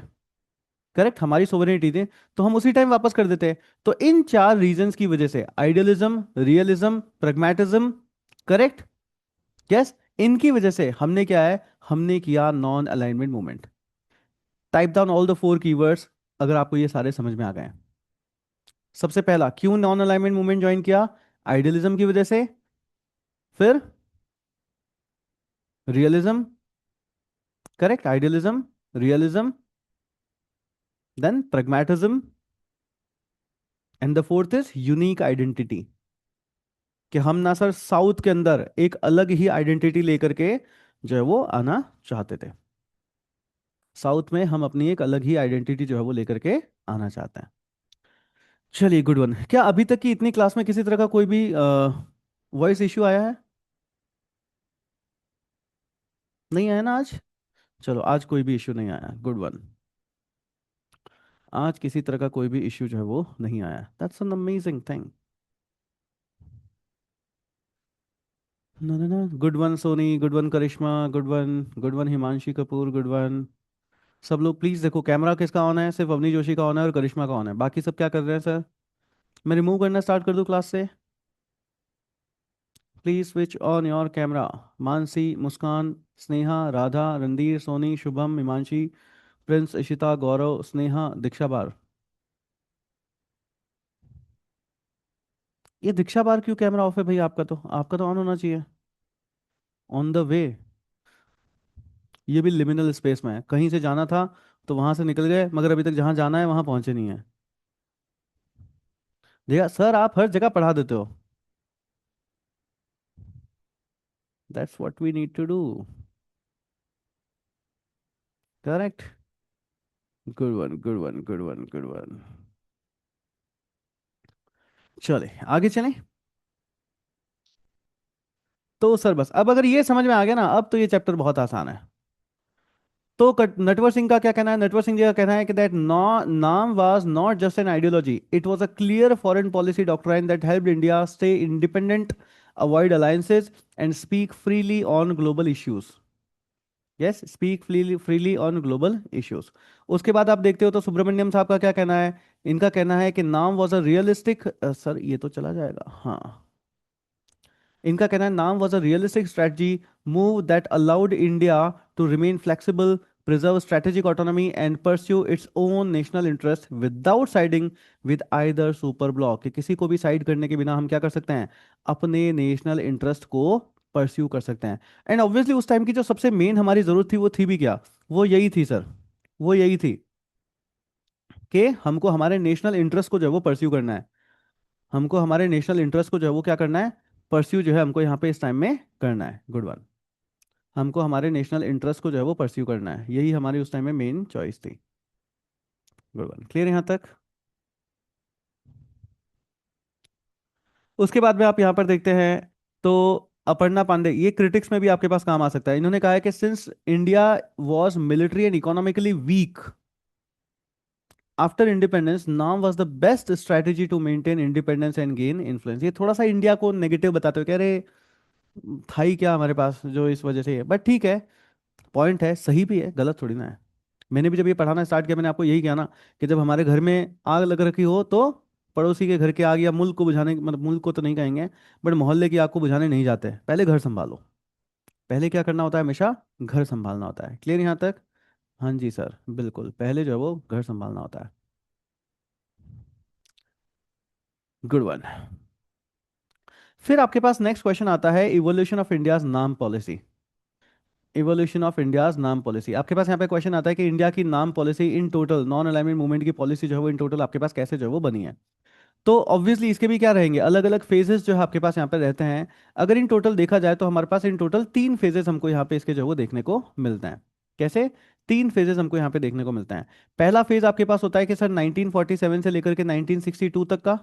करेक्ट, हमारी सोवेरेनिटी थी तो हम उसी टाइम वापस कर देते। तो इन 4 रीजंस की वजह से idealism, realism, pragmatism, correct, yes, इनकी वजह से हमने क्या है? हमने किया non alignment movement. Type down all the 4 keywords अगर आपको ये सारे समझ में आ गए। सबसे पहला, क्यों नॉन अलाइनमेंट मूवमेंट ज्वाइन किया? आइडियलिज्म की वजह से। फिर realism, correct, idealism, realism, then pragmatism, and the fourth is unique identity. कि हम ना सर साउथ के अंदर एक अलग ही आइडेंटिटी लेकर के जो है वो आना चाहते थे। साउथ में हम अपनी एक अलग ही आइडेंटिटी जो है वो लेकर के आना चाहते हैं। चलिए, गुड वन। क्या अभी तक की इतनी क्लास में किसी तरह का कोई भी वॉइस इश्यू आया है? नहीं आया ना आज? चलो, आज कोई भी इश्यू नहीं आया, गुड वन। आज किसी तरह का कोई भी इश्यू जो है वो नहीं आया, दैट्स एन अमेजिंग थिंग। ना ना ना, good one Soni, good one Karishma, good one Himanshi Kapoor, good one. सब लोग प्लीज देखो, कैमरा किसका ऑन है? सिर्फ अवनी जोशी का ऑन है और करिश्मा का ऑन है, बाकी सब क्या कर रहे हैं सर? मैं रिमूव करना स्टार्ट कर दूं क्लास से? Please switch on your camera. Mansi, Muskan, Sneha, Radha, Randhir, Soni, Shubham, Himanshi, Prince, Ishita, Gaurav, Sneha, Diksha बार। ये दीक्षा बार क्यों कैमरा ऑफ है भाई? आपका तो ऑन होना चाहिए। On the way. ये भी लिमिनल स्पेस में है, कहीं से जाना था तो वहां से निकल गए, मगर अभी तक जहां जाना है वहां पहुंचे नहीं है। देखा सर, आप हर जगह पढ़ा देते हो। That's what we need to do. Correct. Good one, good one, good one, good one. चले आगे चलें। तो सर बस अब अगर ये समझ में आ गया ना, अब तो ये चैप्टर बहुत आसान है। तो नटवर सिंह का क्या कहना है? नटवर सिंह जी का कहना है कि दैट नो, नाम was not just an ideology, it was a clear foreign policy doctrine that helped India stay independent, avoid alliances and speak freely on global issues. Yes, speak freely on global issues. उसके बाद आप देखते हो तो सुब्रमण्यम साहब का क्या कहना है? इनका कहना है कि नाम वाज अ रियलिस्टिक, सर ये तो चला जाएगा, हाँ। इनका कहना है NAM was a realistic strategy move that allowed India to remain flexible, preserve strategic autonomy and pursue its own national interest without siding with either super bloc, कि किसी को भी साइड करने के बिना हम क्या कर सकते हैं? अपने नेशनल इंटरेस्ट को परस्यू कर सकते हैं। एंड ऑब्वियसली उस टाइम की जो सबसे मेन हमारी जरूरत थी वो थी भी क्या? वो यही थी सर, वो यही थी कि हमको हमारे नेशनल इंटरेस्ट को जो है वो परस्यू करना है। हमको हमारे नेशनल इंटरेस्ट को जो है वो क्या करना है? परस्यू जो है हमको यहाँ पे इस टाइम में करना है। Good one. हमको हमारे नेशनल इंटरेस्ट को जो है वो परस्यू करना है, यही हमारी उस टाइम में मेन चॉइस थी। गुड वन, क्लियर यहाँ तक? उसके बाद में आप यहाँ पर देखते हैं तो अपर्णा पांडे, ये क्रिटिक्स में भी आपके पास काम आ सकता है। इन्होंने कहा है कि since India was military and economically weak after independence, NAM was the best strategy to maintain independence and gain influence. ये थोड़ा सा इंडिया को नेगेटिव बताते हुए कह रहे था ही क्या हमारे पास जो इस वजह से है, बट ठीक है, पॉइंट है, सही भी है, गलत थोड़ी ना है। मैंने भी जब ये पढ़ाना स्टार्ट किया मैंने आपको यही किया ना, कि जब हमारे घर में आग लग रखी हो तो पड़ोसी के घर की आग या मुल्क को बुझाने, मतलब मुल्क को तो नहीं कहेंगे, बट मोहल्ले की आग को बुझाने नहीं जाते, पहले घर संभालो। पहले क्या करना होता है? हमेशा घर संभालना होता है। क्लियर यहाँ तक? हाँ जी सर, बिल्कुल, पहले जो है वो घर संभालना होता है। Good one. फिर आपके पास नेक्स्ट क्वेश्चन आता है, इवोल्यूशन ऑफ इंडियाज नाम पॉलिसी। इवोल्यूशन ऑफ इंडियाज नाम पॉलिसी, आपके पास यहाँ पे क्वेश्चन आता है कि इंडिया की नाम policy in total, non alignment movement की पॉलिसी जो है वो इन टोटल आपके पास कैसे जो है वो बनी है। तो ऑब्वियसली इसके भी क्या रहेंगे, अलग अलग फेजेस जो है आपके पास यहाँ पे रहते हैं। अगर इन टोटल देखा जाए तो हमारे पास इन टोटल 3 फेजेस हमको यहाँ पे इसके जो है वो देखने को मिलते हैं। कैसे? 3 फेजेस हमको यहाँ पे देखने को मिलते हैं। पहला फेज आपके पास होता है कि सर 1947 से लेकर के 1962 तक का।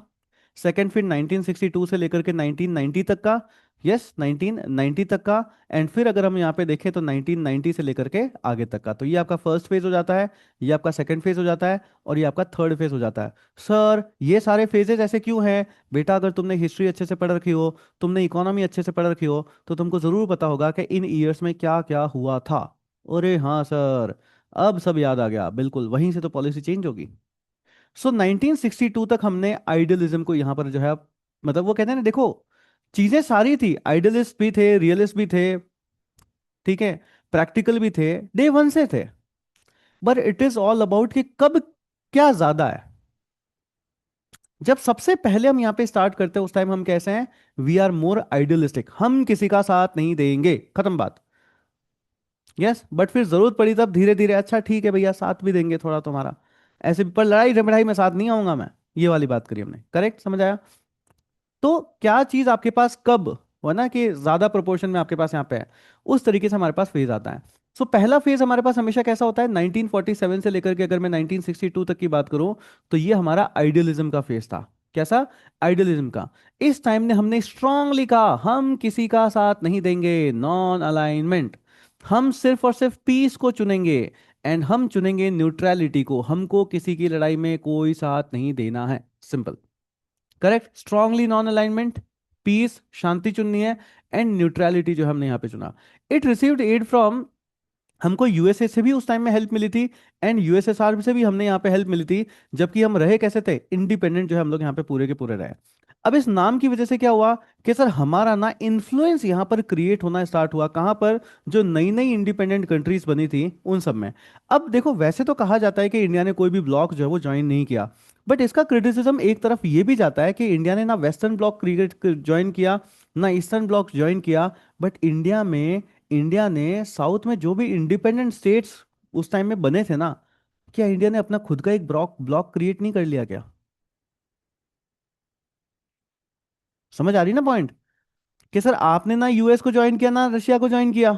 सेकंड फिर 1962 से लेकर के 1990 तक का। यस, 1990 तक का। एंड फिर अगर हम यहाँ पे देखें तो 1990 से लेकर के आगे तक का। तो ये आपका फर्स्ट फेज हो जाता है, ये आपका सेकंड फेज हो जाता है, और ये आपका थर्ड फेज हो जाता है। सर ये सारे फेजेस ऐसे क्यों हैं? बेटा अगर तुमने हिस्ट्री अच्छे से पढ़ रखी हो, तुमने इकोनॉमी अच्छे से पढ़ रखी हो, तो तुमको जरूर पता होगा कि इन ईयर्स में क्या क्या हुआ था। अरे हाँ सर, अब सब याद आ गया, बिल्कुल वहीं से तो पॉलिसी चेंज होगी। सो 1962 तक हमने आइडियलिज्म को यहाँ पर जो है, मतलब वो कहते हैं ना, देखो चीजें सारी थी, आइडियलिस्ट भी थे, रियलिस्ट भी थे, ठीक है, प्रैक्टिकल भी थे, डे वन से थे। But it is all about कि कब क्या ज्यादा है। जब सबसे पहले हम यहाँ पे स्टार्ट करते हैं उस टाइम हम कैसे हैं? वी आर मोर आइडियलिस्टिक, हम किसी का साथ नहीं देंगे, खत्म बात। यस, बट फिर जरूरत पड़ी तब धीरे धीरे, अच्छा ठीक है भैया साथ भी देंगे थोड़ा तुम्हारा, ऐसे भी, पर लड़ाई झगड़ाई में साथ नहीं आऊंगा मैं। ये वाली बात करी हमने, करेक्ट, समझ आया? तो क्या चीज आपके पास कब हो ना कि ज्यादा प्रोपोर्शन में आपके पास यहाँ पे है, उस तरीके से हमारे पास फेज आता है। सो पहला फेज हमारे पास हमेशा कैसा होता है? 1947 से लेकर के अगर मैं 1962 तक की बात करूं तो ये हमारा आइडियलिज्म का फेज था। कैसा? आइडियलिज्म का। इस टाइम ने हमने स्ट्रांगली कहा हम किसी का साथ नहीं देंगे, नॉन अलाइनमेंट, हम सिर्फ और सिर्फ पीस को चुनेंगे, एंड हम चुनेंगे न्यूट्रलिटी को, हमको किसी की लड़ाई में कोई साथ नहीं देना है, simple. Correct, strongly non alignment, peace, शांति चुननी है, एंड न्यूट्रलिटी जो हमने यहाँ पे चुना। इट रिसीव्ड एड फ्रॉम, हमको यूएसए से भी उस टाइम में हेल्प मिली थी, एंड यूएसएसआर से भी हमने यहाँ पे हेल्प मिली थी, जबकि हम रहे कैसे थे, इंडिपेंडेंट जो है हम लोग यहाँ पे पूरे के पूरे रहे। अब इस नाम की वजह से क्या हुआ कि सर हमारा ना इन्फ्लुएंस यहाँ पर क्रिएट होना स्टार्ट हुआ, कहाँ पर, जो नई नई इंडिपेंडेंट कंट्रीज बनी थी उन सब में। अब देखो वैसे तो कहा जाता है कि इंडिया ने कोई भी ब्लॉक जो है वो ज्वाइन नहीं किया, बट इसका क्रिटिसिज्म एक तरफ ये भी जाता है कि इंडिया ने ना वेस्टर्न ब्लॉक क्रिएट ज्वाइन किया, ना ईस्टर्न ब्लॉक ज्वाइन किया, बट इंडिया ने साउथ में जो भी इंडिपेंडेंट स्टेट्स उस टाइम में बने थे ना, क्या इंडिया ने अपना खुद का एक ब्लॉक ब्लॉक क्रिएट नहीं कर लिया क्या? समझ आ रही ना पॉइंट, कि सर आपने ना यूएस को ज्वाइन किया ना रशिया को ज्वाइन किया,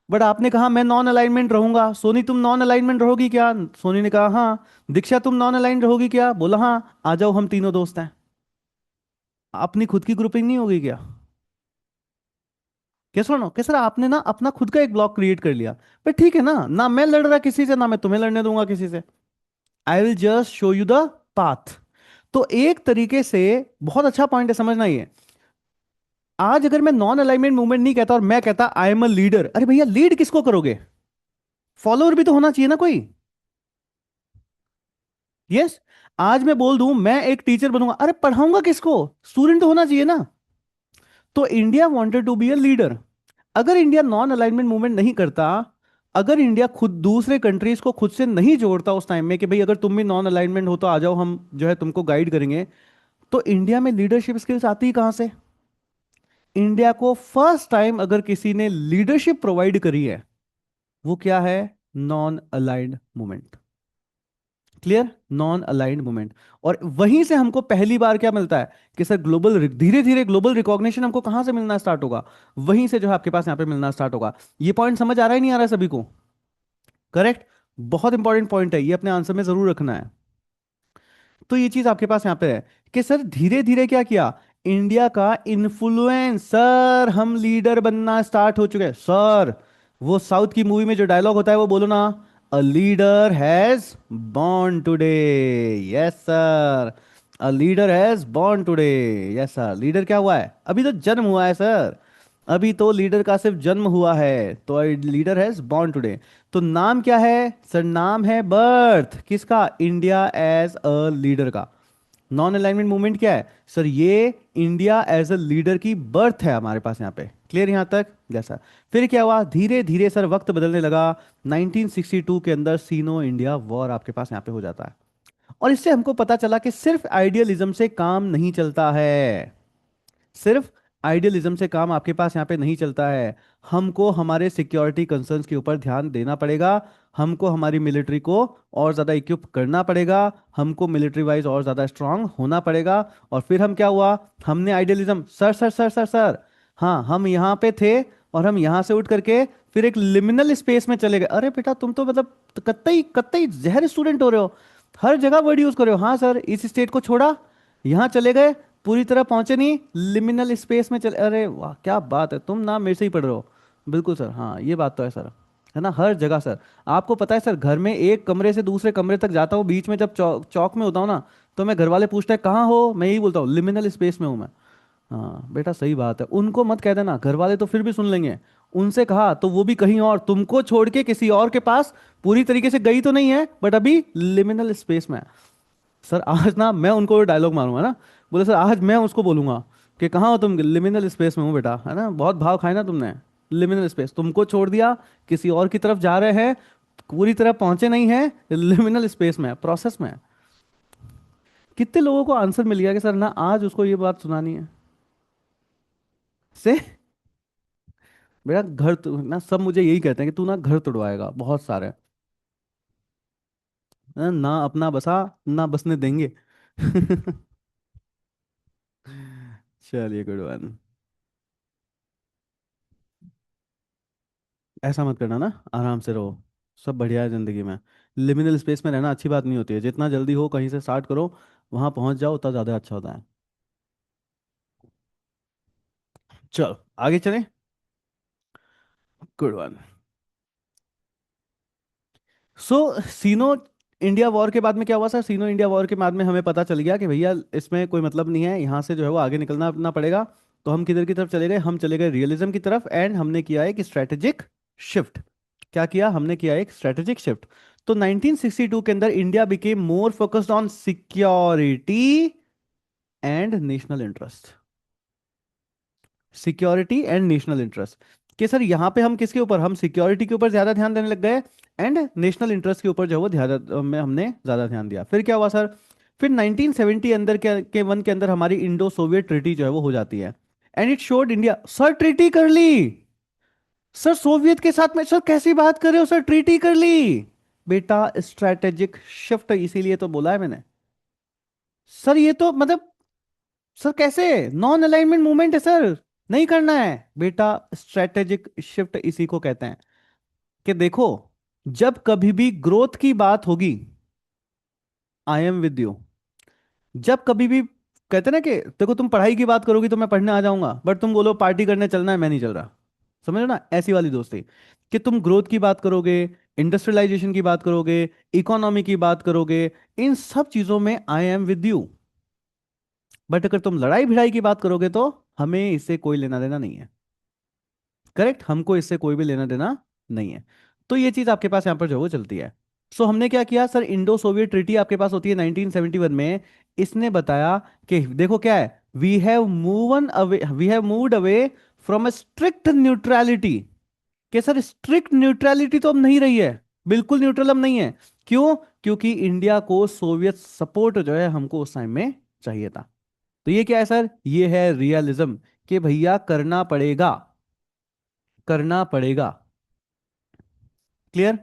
बट आपने कहा मैं नॉन अलाइनमेंट रहूंगा, सोनी तुम नॉन अलाइनमेंट रहोगी क्या? सोनी ने कहा हाँ। दीक्षा तुम नॉन अलाइन रहोगी क्या? बोला हाँ। आ जाओ हम तीनों दोस्त हैं। अपनी खुद की ग्रुपिंग नहीं होगी क्या? क्या सुनो कि सर आपने ना अपना खुद का एक ब्लॉक क्रिएट कर लिया, पर ठीक है ना, ना मैं लड़ रहा किसी से, ना मैं तुम्हें लड़ने दूंगा किसी से। I will just show you the path. तो एक तरीके से बहुत अच्छा पॉइंट है, समझना ये। आज अगर मैं नॉन अलाइनमेंट मूवमेंट नहीं कहता और मैं कहता आई एम अ लीडर, अरे भैया लीड किसको करोगे? फॉलोअर भी तो होना चाहिए ना कोई। यस। आज मैं बोल दूं मैं एक टीचर बनूंगा, अरे पढ़ाऊंगा किसको? स्टूडेंट तो होना चाहिए ना। तो India wanted to be a leader. अगर इंडिया नॉन अलाइनमेंट मूवमेंट नहीं करता, अगर इंडिया खुद दूसरे कंट्रीज को खुद से नहीं जोड़ता उस टाइम में कि भाई अगर तुम भी नॉन अलाइनमेंट हो तो आ जाओ हम जो है तुमको गाइड करेंगे, तो इंडिया में लीडरशिप स्किल्स आती ही कहां से? इंडिया को फर्स्ट टाइम अगर किसी ने लीडरशिप प्रोवाइड करी है, वो क्या है? Non aligned movement. Clear? Non aligned movement. और वहीं से हमको पहली बार क्या मिलता है कि सर ग्लोबल, धीरे धीरे ग्लोबल रिकॉग्निशन हमको कहां से मिलना स्टार्ट होगा? वहीं से जो है आपके पास यहां पे मिलना स्टार्ट होगा। ये पॉइंट समझ आ रहा है नहीं आ रहा है सभी को? करेक्ट। बहुत इंपॉर्टेंट पॉइंट है ये, अपने आंसर में जरूर रखना है। तो ये चीज आपके पास यहाँ पे है कि सर धीरे धीरे क्या किया, इंडिया का इन्फ्लुएंस, सर हम लीडर बनना स्टार्ट हो चुके हैं सर। वो साउथ की मूवी में जो डायलॉग होता है वो बोलो ना, a leader has born today. Yes sir, a leader has born today. Yes sir, leader क्या हुआ है? अभी तो जन्म हुआ है सर, अभी तो लीडर का सिर्फ जन्म हुआ है, तो लीडर हैज बॉर्न टुडे। तो नाम क्या है सर? नाम है बर्थ किसका? इंडिया एज अ लीडर का। नॉन अलाइनमेंट मूवमेंट क्या है सर? ये इंडिया एज अ लीडर की बर्थ है हमारे पास यहाँ पे। क्लियर यहाँ तक? जैसा फिर क्या हुआ, धीरे धीरे सर वक्त बदलने लगा। 1962 के अंदर सीनो इंडिया वॉर आपके पास यहाँ पे हो जाता है, और इससे हमको पता चला कि सिर्फ आइडियलिज्म से काम नहीं चलता है। सिर्फ आइडियलिज्म से काम आपके पास यहाँ पे नहीं चलता है। हमको हमारे सिक्योरिटी कंसर्न्स के ऊपर ध्यान देना पड़ेगा, हमको हमारी मिलिट्री को और ज़्यादा इक्विप करना पड़ेगा, हमको मिलिट्री वाइज और ज़्यादा स्ट्रांग होना पड़ेगा। और फिर हम क्या हुआ, हमने idealism, sir sir sir sir sir, हाँ हम यहाँ पे थे और हम यहाँ से उठ करके फिर एक लिमिनल स्पेस में चले गए। अरे बेटा तुम तो मतलब कतई कतई जहर स्टूडेंट हो रहे हो, हर जगह वर्ड यूज कर रहे हो। हाँ सर, इस स्टेट को छोड़ा, यहाँ चले गए, पूरी तरह पहुंचे नहीं, लिमिनल स्पेस में चले। अरे वाह क्या बात है, तुम ना मेरे से ही पढ़ रहे हो। बिल्कुल सर, हाँ ये बात तो है सर, है ना, हर जगह सर। आपको पता है सर, घर में एक कमरे से दूसरे कमरे तक जाता हूँ, बीच में जब चौक में होता हूँ ना, तो मैं घर वाले पूछते हैं कहाँ हो, मैं यही बोलता हूँ लिमिनल स्पेस में हूँ मैं। हाँ बेटा सही बात है, उनको मत कह देना, घर वाले तो फिर भी सुन लेंगे। उनसे कहा तो वो भी कहीं और, तुमको छोड़ के किसी और के पास पूरी तरीके से गई तो नहीं है, बट अभी लिमिनल स्पेस में है। सर आज ना मैं उनको डायलॉग मारूंगा ना, बोले सर आज मैं उसको बोलूंगा कि कहाँ हो तुम? लिमिनल स्पेस में हूँ बेटा, है ना, बहुत भाव खाए ना तुमने। लिमिनल स्पेस, तुमको छोड़ दिया, किसी और की तरफ जा रहे हैं, पूरी तरह पहुंचे नहीं हैं, लिमिनल स्पेस में है, प्रोसेस में है। कितने लोगों को आंसर मिल गया कि सर ना आज उसको ये बात सुनानी है से। बेटा घर ना सब मुझे यही कहते हैं कि तू ना घर तुड़वाएगा बहुत सारे, ना अपना बसा, ना बसने देंगे। चलिए गुड वन। ऐसा मत करना ना, आराम से रहो, सब बढ़िया है जिंदगी में। लिमिनल स्पेस में रहना अच्छी बात नहीं होती है, जितना जल्दी हो कहीं से स्टार्ट करो, वहां पहुंच जाओ उतना ज्यादा अच्छा होता है। चलो आगे चलें। Good one. So Sino India war के बाद में क्या हुआ सर? सीनो इंडिया वॉर के बाद में हमें पता चल गया कि भैया इसमें कोई मतलब नहीं है, यहाँ से जो है वो आगे निकलना अपना पड़ेगा। तो हम किधर की तरफ चले गए, हम चले गए रियलिज्म की तरफ, एंड हमने किया एक स्ट्रेटेजिक शिफ्ट। क्या किया हमने, किया एक स्ट्रेटेजिक शिफ्ट। तो 1962 के अंदर India became more focused on security and national interest. Security and national interest, कि सर यहाँ पे हम किसके ऊपर, हम सिक्योरिटी के ऊपर ज्यादा ध्यान देने लग गए, एंड नेशनल इंटरेस्ट के ऊपर जो है वो ध्यान में हमने ज्यादा ध्यान दिया। फिर क्या हुआ सर, फिर 1970 अंदर के वन के अंदर हमारी इंडो सोवियत ट्रीटी जो है वो हो जाती है, and it showed India. Sir treaty कर ली, सर सोवियत के साथ में, सर कैसी बात कर रहे हो सर, ट्रीटी कर ली। बेटा स्ट्रेटेजिक शिफ्ट, इसीलिए तो बोला है मैंने। सर ये तो मतलब, सर कैसे, नॉन अलाइनमेंट मूवमेंट है सर, नहीं करना है। बेटा स्ट्रेटेजिक शिफ्ट इसी को कहते हैं, कि देखो जब कभी भी ग्रोथ की बात होगी, आई एम विद यू। जब कभी भी कहते ना कि देखो तुम पढ़ाई की बात करोगी तो मैं पढ़ने आ जाऊंगा, बट तुम बोलो पार्टी करने चलना है, मैं नहीं चल रहा। समझ लो ना, ऐसी वाली दोस्ती। कि तुम ग्रोथ की बात करोगे, इंडस्ट्रियलाइजेशन की बात करोगे, इकोनॉमी की बात करोगे, इन सब चीजों में I am with you. But अगर तुम लड़ाई भिड़ाई की बात करोगे तो हमें इससे कोई लेना देना नहीं है। करेक्ट, हमको इससे कोई भी लेना देना नहीं है। तो ये चीज आपके पास यहाँ पर जो है वो चलती है। सो हमने क्या किया सर, इंडो सोवियत ट्रीटी आपके पास होती है 1971 में। इसने बताया कि देखो क्या है, we have moved away from a strict neutrality. कि सर स्ट्रिक्ट न्यूट्रलिटी तो अब नहीं रही है, बिल्कुल न्यूट्रल अब नहीं है। क्यों, क्योंकि इंडिया को सोवियत सपोर्ट जो है हमको उस टाइम में चाहिए था। तो ये क्या है सर, ये है रियलिज्म, कि भैया करना पड़ेगा, करना पड़ेगा। क्लियर।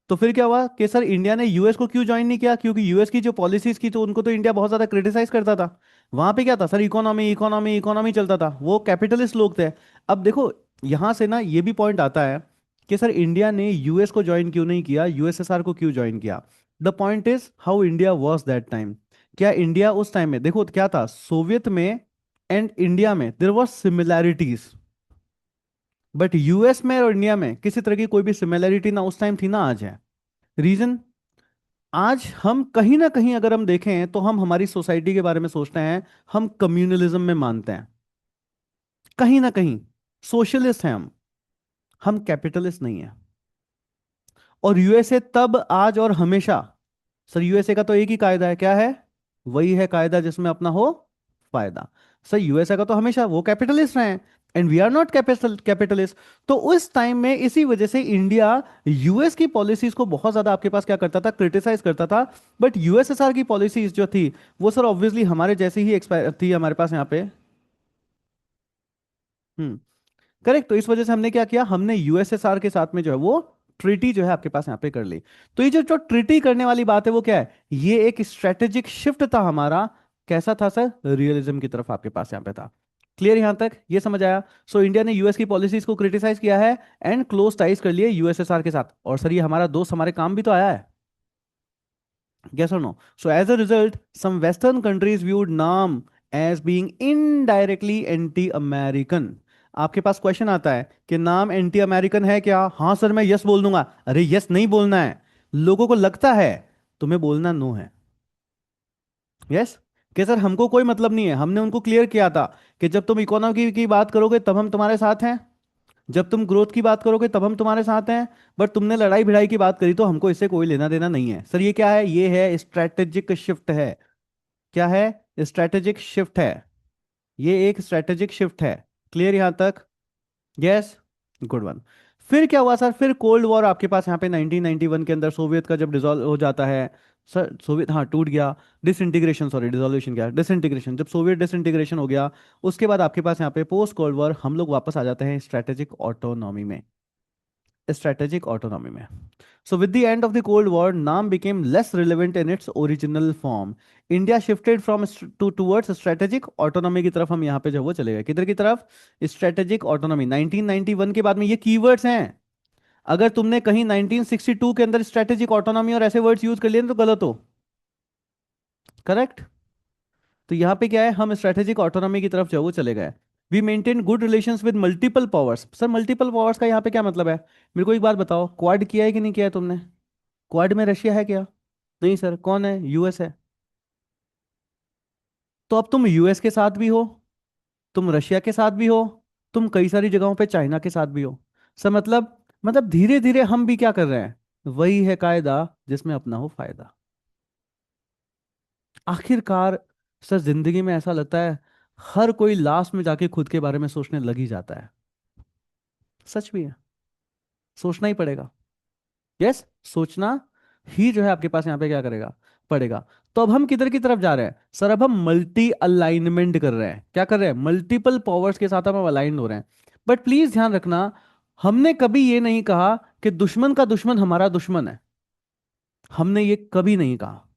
तो फिर क्या हुआ कि सर इंडिया ने यूएस को क्यों ज्वाइन नहीं किया, क्योंकि यूएस की जो पॉलिसीज की तो उनको तो इंडिया बहुत ज्यादा क्रिटिसाइज करता था। वहां पे क्या था सर, इकोनॉमी इकोनॉमी इकोनॉमी चलता था, वो कैपिटलिस्ट लोग थे। अब देखो यहां से ना ये भी पॉइंट आता है कि सर इंडिया ने यूएस को ज्वाइन क्यों नहीं किया, यूएसएसआर को क्यों ज्वाइन किया। The point is how India was that time. क्या इंडिया उस टाइम में, देखो क्या था सोवियत में एंड इंडिया में, there was similarities, but US में और इंडिया में किसी तरह की कोई भी सिमिलैरिटी ना उस टाइम थी ना आज है। रीजन, आज हम कहीं ना कहीं अगर हम देखें तो हम हमारी सोसाइटी के बारे में सोचते हैं, हम कम्युनलिज्म में मानते हैं, कहीं ना कहीं सोशलिस्ट हैं हम कैपिटलिस्ट नहीं है। और यूएसए तब आज और हमेशा, सर यूएसए का तो एक ही कायदा है, क्या है, वही है कायदा जिसमें अपना हो फायदा। सर यूएसए का तो हमेशा वो कैपिटलिस्ट रहे हैं, and we are not capitalist. तो उस टाइम में इसी वजह से इंडिया यूएस की पॉलिसीज को बहुत ज्यादा आपके पास क्या करता था, क्रिटिसाइज करता था। बट यूएसएसआर की पॉलिसीज जो थी वो सर ऑब्वियसली हमारे जैसी ही एक्सपायर थी हमारे पास यहाँ पे। हम्म, करेक्ट। तो इस वजह से हमने क्या किया, हमने यूएसएसआर के साथ में जो है वो ट्रीटी जो है आपके पास यहाँ पे कर ली। तो ये जो जो ट्रीटी करने वाली बात है वो क्या है, ये एक स्ट्रेटेजिक शिफ्ट था हमारा। कैसा था सर, रियलिज्म की तरफ आपके पास यहाँ पे था। क्लियर यहां तक, ये समझ आया। सो इंडिया ने यूएस की पॉलिसीज को क्रिटिसाइज किया है, एंड क्लोज टाइज कर लिए यूएसएसआर के साथ। और सर ये हमारा दोस्त हमारे काम भी तो आया है, yes or no? So as a result, some Western countries viewed Nam as being indirectly anti-American। आपके पास क्वेश्चन आता है कि नाम एंटी अमेरिकन है क्या, हाँ सर मैं यस बोल दूंगा। अरे यस नहीं बोलना है, लोगों को लगता है, तुम्हें बोलना नो है। यस, कि सर हमको कोई मतलब नहीं है, हमने उनको क्लियर किया था कि जब तुम इकोनॉमी की बात करोगे तब हम तुम्हारे साथ हैं, जब तुम ग्रोथ की बात करोगे तब हम तुम्हारे साथ हैं, बट तुमने लड़ाई भिड़ाई की बात करी तो हमको इससे कोई लेना देना नहीं है। सर ये क्या है, ये है स्ट्रेटेजिक शिफ्ट है। क्या है, स्ट्रेटेजिक शिफ्ट है, ये एक स्ट्रेटेजिक शिफ्ट है। क्लियर यहां तक, यस, गुड वन। फिर क्या हुआ सर, फिर कोल्ड वॉर आपके पास यहाँ पे 1991 के अंदर सोवियत का जब डिसॉल्व हो जाता है। सर सोवियत हाँ टूट गया, डिसइंटीग्रेशन, सॉरी डिसोल्यूशन क्या, डिसइंटीग्रेशन, जब सोवियत डिसइंटीग्रेशन हो गया उसके बाद आपके पास यहाँ पे पोस्ट कोल्ड वॉर हम लोग वापस आ जाते हैं स्ट्रेटेजिक ऑटोनॉमी में, स्ट्रेटेजिक ऑटोनॉमी में। So with the end of the Cold War, NAM became less relevant in its original form. India shifted from towards strategic autonomy की तरफ, हम यहाँ पे जो वो चले गए किधर की तरफ, strategic autonomy। 1991 के बाद में ये keywords हैं, अगर तुमने कहीं 1962 के अंदर strategic autonomy और ऐसे वर्ड्स यूज कर लिए तो गलत हो। करेक्ट। तो यहाँ पे क्या है, हम स्ट्रेटेजिक ऑटोनॉमी की तरफ जो है वो चले गए। We maintain good relations with multiple powers. Sir multiple powers का यहाँ पे क्या मतलब है, मेरे को एक बात बताओ, क्वाड किया है कि नहीं किया है तुमने, क्वाड में रशिया है क्या, नहीं सर, कौन है, यूएस है। तो अब तुम यूएस के साथ भी हो, तुम रशिया के साथ भी हो, तुम कई सारी जगहों पे चाइना के साथ भी हो। सर मतलब धीरे धीरे हम भी क्या कर रहे हैं, वही है कायदा जिसमें अपना हो फायदा। आखिरकार सर जिंदगी में ऐसा लगता है हर कोई लास्ट में जाके खुद के बारे में सोचने लग ही जाता है। सच भी है, सोचना ही पड़ेगा। यस, सोचना ही जो है आपके पास यहाँ पे क्या करेगा, पड़ेगा। तो अब हम किधर की तरफ जा रहे हैं सर, अब हम मल्टी अलाइनमेंट कर रहे हैं। क्या कर रहे हैं, मल्टीपल पावर्स के साथ हम अलाइन हो रहे हैं। बट प्लीज ध्यान रखना, हमने कभी ये नहीं कहा कि दुश्मन का दुश्मन हमारा दुश्मन है। हमने ये कभी नहीं कहा।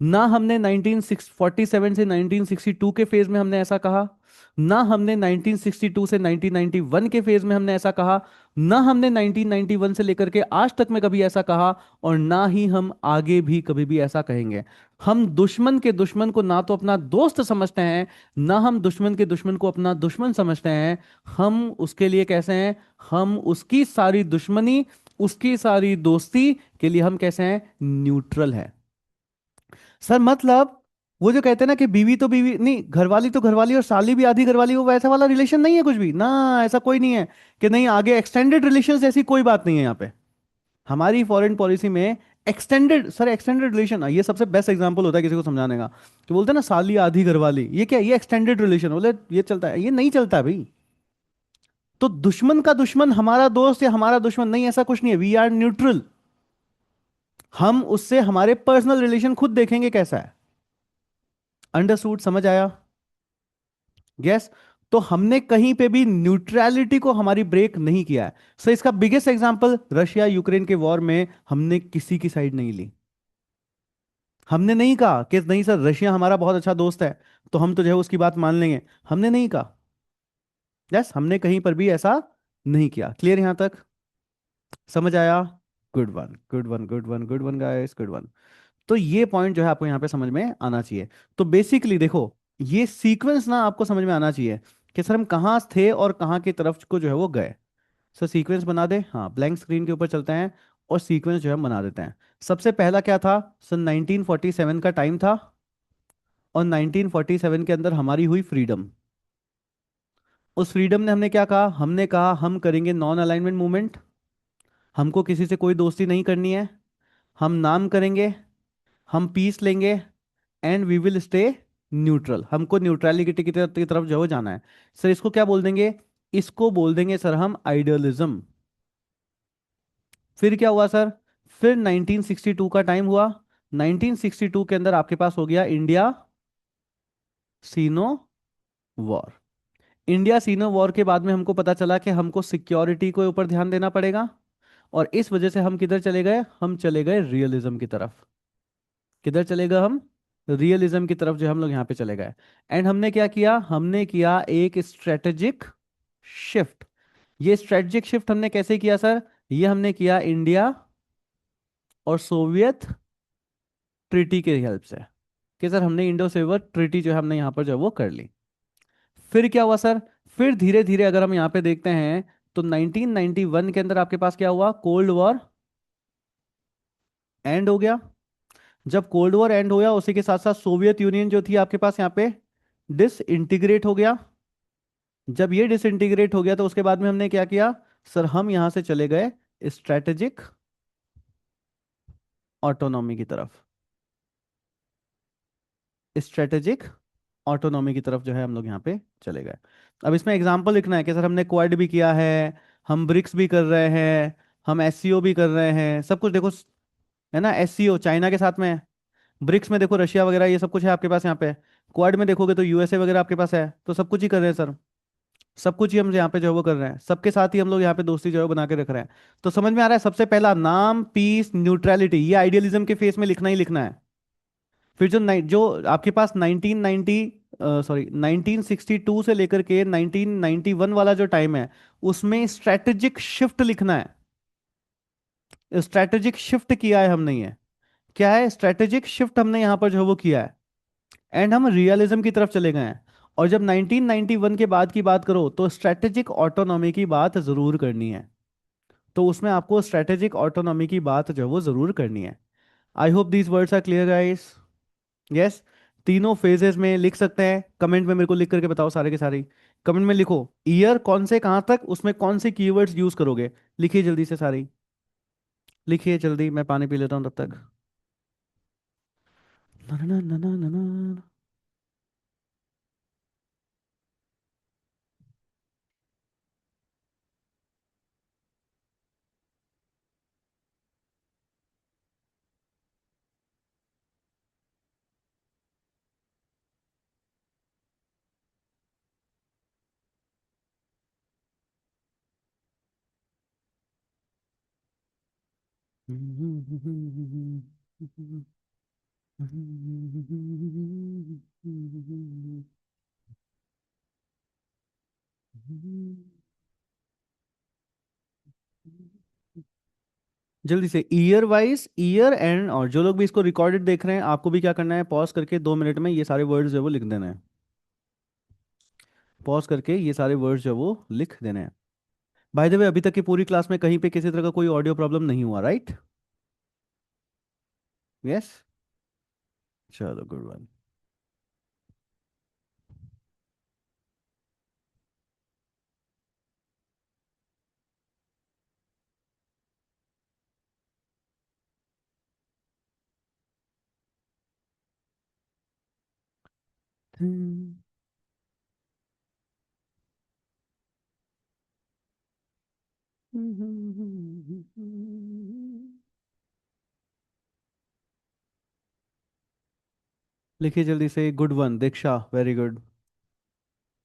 ना हमने 1947 से 1962 के फेज में हमने ऐसा कहा, ना हमने 1962 से 1991 के फेज में हमने ऐसा कहा, ना हमने 1991 से लेकर के आज तक में कभी ऐसा कहा, और ना ही हम आगे भी कभी भी ऐसा कहेंगे। हम दुश्मन के दुश्मन को ना तो अपना दोस्त समझते हैं, ना हम दुश्मन के दुश्मन को अपना दुश्मन समझते हैं। हम उसके लिए कैसे हैं, हम उसकी सारी दुश्मनी, उसकी सारी दोस्ती के लिए हम कैसे हैं, न्यूट्रल है। सर मतलब वो जो कहते हैं ना कि बीवी तो बीवी नहीं, घरवाली तो घरवाली और साली भी आधी घरवाली, वो वैसा वाला रिलेशन नहीं है कुछ भी ना। ऐसा कोई नहीं है कि नहीं आगे एक्सटेंडेड रिलेशन ऐसी कोई बात नहीं है यहाँ पे। हमारी फॉरेन पॉलिसी में एक्सटेंडेड, सर एक्सटेंडेड रिलेशन ये सबसे बेस्ट एग्जांपल होता है किसी को समझाने का। तो बोलते हैं ना साली आधी घरवाली, ये क्या, ये एक्सटेंडेड रिलेशन, बोले ये चलता है, ये नहीं चलता है भाई। तो दुश्मन का दुश्मन हमारा दोस्त या हमारा दुश्मन नहीं, ऐसा कुछ नहीं है, वी आर न्यूट्रल। हम उससे हमारे पर्सनल रिलेशन खुद देखेंगे कैसा है। अंडरस्टूड, समझ आया। यस। तो हमने कहीं पे भी न्यूट्रलिटी को हमारी ब्रेक नहीं किया है। सो इसका बिगेस्ट एग्जांपल रशिया यूक्रेन के वॉर में हमने किसी की साइड नहीं ली। हमने नहीं कहा कि नहीं सर रशिया हमारा बहुत अच्छा दोस्त है तो हम तो जो है उसकी बात मान लेंगे। हमने नहीं कहा। यस, हमने कहीं पर भी ऐसा नहीं किया। क्लियर यहां तक, समझ आया। Good one, good one, good one, good one guys, good one. तो ये पॉइंट जो है आपको यहाँ पे समझ में आना चाहिए। तो बेसिकली देखो, ये सीक्वेंस ना आपको समझ में आना चाहिए कि सर हम कहाँ थे और कहाँ की तरफ को जो है वो गए। सर सीक्वेंस बना दे, हाँ ब्लैंक स्क्रीन के ऊपर चलते हैं और सीक्वेंस जो है हम बना देते हैं। सबसे पहला क्या था, सन 1947 का टाइम था, और 1947 के अंदर हमारी हुई फ्रीडम। उस फ्रीडम ने हमने क्या कहा, हमने कहा हम करेंगे नॉन अलाइनमेंट मूवमेंट, हमको किसी से कोई दोस्ती नहीं करनी है, हम नाम करेंगे, हम पीस लेंगे, and we will stay neutral. हमको न्यूट्रलिटी की तरफ जो है वो जाना है। सर इसको क्या बोल देंगे, इसको बोल देंगे सर हम आइडियलिज्म। फिर क्या हुआ सर, फिर 1962 का टाइम हुआ। 1962 के अंदर आपके पास हो गया इंडिया सीनो वॉर। इंडिया सीनो वॉर के बाद में हमको पता चला कि हमको सिक्योरिटी के ऊपर ध्यान देना पड़ेगा, और इस वजह से हम किधर चले गए, हम चले गए रियलिज्म की तरफ। किधर चले गए हम, रियलिज्म की तरफ जो हम लोग यहाँ पे चले गए। एंड हमने क्या किया, हमने किया एक स्ट्रेटेजिक शिफ्ट। ये स्ट्रेटेजिक शिफ्ट हमने कैसे किया सर, ये हमने किया इंडिया और सोवियत ट्रीटी के हेल्प से। कि सर हमने इंडो सोवियत ट्रीटी जो है हमने यहाँ पर जो है वो कर ली। फिर क्या हुआ सर, फिर धीरे धीरे अगर हम यहाँ पे देखते हैं तो 1991 के अंदर आपके पास क्या हुआ, कोल्ड वॉर एंड हो गया। जब कोल्ड वॉर एंड होया उसी के साथ साथ सोवियत यूनियन जो थी आपके पास यहाँ पे डिसइंटीग्रेट हो गया। जब ये डिसइंटीग्रेट हो गया तो उसके बाद में हमने क्या किया, सर हम यहां से चले गए स्ट्रेटेजिक ऑटोनॉमी की तरफ। स्ट्रेटेजिक ऑटोनॉमी की तरफ जो है हम लोग यहाँ पे चले गए। अब इसमें एग्जांपल लिखना है कि सर हमने क्वाड भी किया है, हम ब्रिक्स भी कर रहे हैं, हम एससीओ भी कर रहे हैं, सब कुछ देखो, है ना। एससीओ चाइना के साथ में है, ब्रिक्स में देखो रशिया वगैरह ये सब कुछ है आपके पास यहाँ पे, क्वाड में देखोगे तो यूएसए वगैरह आपके पास है। तो सब कुछ ही कर रहे हैं सर, सब कुछ ही हम यहाँ पे जो है वो कर रहे हैं, सबके साथ ही हम लोग यहाँ पे दोस्ती जो है वो बना के रख रहे हैं। तो समझ में आ रहा है, सबसे पहला नाम पीस न्यूट्रलिटी, ये आइडियलिज्म के फेस में लिखना ही लिखना है। फिर जो आपके पास 1990 सॉरी 1962 से लेकर के 1991 वाला जो टाइम है, उसमें स्ट्रेटेजिक शिफ्ट लिखना है। स्ट्रेटेजिक शिफ्ट किया है हमने, ये क्या है, स्ट्रेटेजिक शिफ्ट हमने यहाँ पर जो है वो किया है। एंड हम रियलिज्म की तरफ चले गए हैं। और जब 1991 के बाद की बात करो तो स्ट्रेटेजिक ऑटोनॉमी की बात जरूर करनी है। तो उसमें आपको स्ट्रेटेजिक ऑटोनॉमी की बात जो है वो जरूर करनी है। I hope these words are clear guys. Yes. तीनों फेजेस में लिख सकते हैं, कमेंट में मेरे को लिख करके बताओ सारे के सारे। कमेंट में लिखो ईयर कौन से कहाँ तक, उसमें कौन से कीवर्ड्स यूज करोगे। लिखिए जल्दी से सारे, लिखिए जल्दी, मैं पानी पी लेता हूँ तब तक। ना ना ना ना ना ना। जल्दी से ईयर वाइज, ईयर एंड, और जो लोग भी इसको रिकॉर्डेड देख रहे हैं आपको भी क्या करना है, पॉज करके 2 मिनट में ये सारे वर्ड्स जो है वो लिख देना है। पॉज करके ये सारे वर्ड्स जो है वो लिख देने हैं। बाय द वे अभी तक की पूरी क्लास में कहीं पे किसी तरह का कोई ऑडियो प्रॉब्लम नहीं हुआ, राइट? यस। चलो गुड वन। लिखिए जल्दी से, good one Diksha, very good.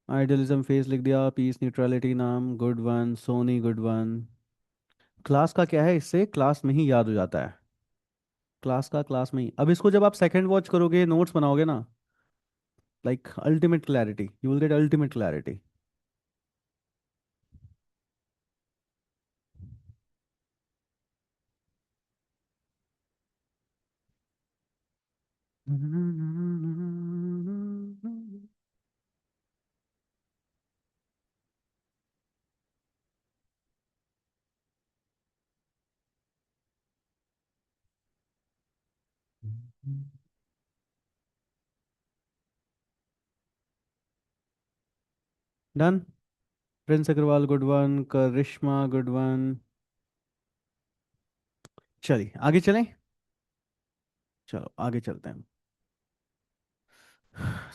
Idealism phase लिख दिया, peace neutrality NAM, good one Soni, good one. Class का क्या है, इससे क्लास में ही याद हो जाता है। क्लास का क्लास में ही, अब इसको जब आप सेकंड वॉच करोगे, नोट्स बनाओगे ना, like ultimate clarity, you will get ultimate clarity. Done. Prince Agrawal good one, Karishma good one. चलिए आगे चलें। चलो आगे चलते हैं।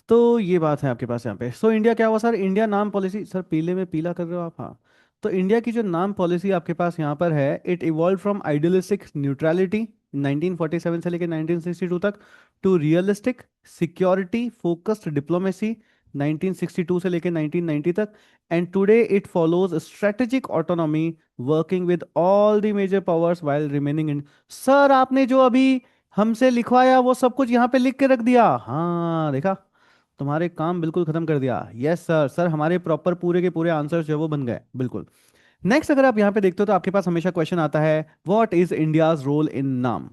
तो ये बात है आपके पास यहाँ पे, सो इंडिया क्या हुआ सर, इंडिया नाम पॉलिसी, सर पीले में पीला कर रहे हो आप, हाँ। तो इंडिया की जो नाम पॉलिसी आपके पास यहाँ पर है, it evolve from idealistic neutrality 1947 से लेकर 1962 तक, to realistic security focused diplomacy 1962 से लेकर 1990 तक, and today it follows strategic autonomy working with all the major powers while remaining in. Sir आपने जो अभी हमसे लिखवाया वो सब कुछ यहाँ पे लिख के रख दिया, हाँ देखा, तुम्हारे काम बिल्कुल खत्म कर दिया। यस सर, सर हमारे प्रॉपर पूरे के पूरे आंसर्स जो है वो बन गए बिल्कुल। नेक्स्ट अगर आप यहाँ पे देखते हो तो आपके पास हमेशा क्वेश्चन आता है, what is India's role in NAM.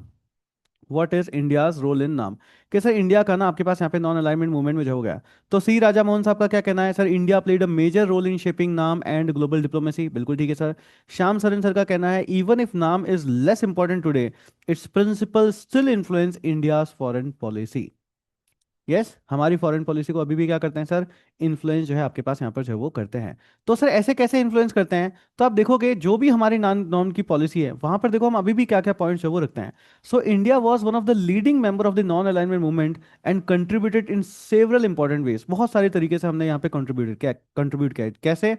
What is India's role in NAM, कि सर इंडिया का ना आपके पास यहाँ पे नॉन अलाइनमेंट मूवमेंट में जो हो गया। तो सी राजा मोहन साहब का क्या कहना है, sir India played a major role in shaping NAM and global diplomacy, बिल्कुल ठीक है सर। श्याम सरन सर का कहना है, even if NAM is less important today, its principle still influence India's foreign policy. Yes, हमारी फॉरेन पॉलिसी को अभी भी क्या करते हैं सर, इन्फ्लुएंस जो है आपके पास यहाँ पर जो है वो करते हैं। तो सर ऐसे कैसे इन्फ्लुएंस करते हैं, तो आप देखोगे जो भी हमारी नॉन नॉन की पॉलिसी है वहां पर देखो हम अभी भी क्या क्या पॉइंट्स जो है वो रखते हैं। So India was one of the leading member of the non alignment movement and contributed in several important ways, बहुत सारे तरीके से हमने यहाँ पे कंट्रीब्यूट किया है। कैसे,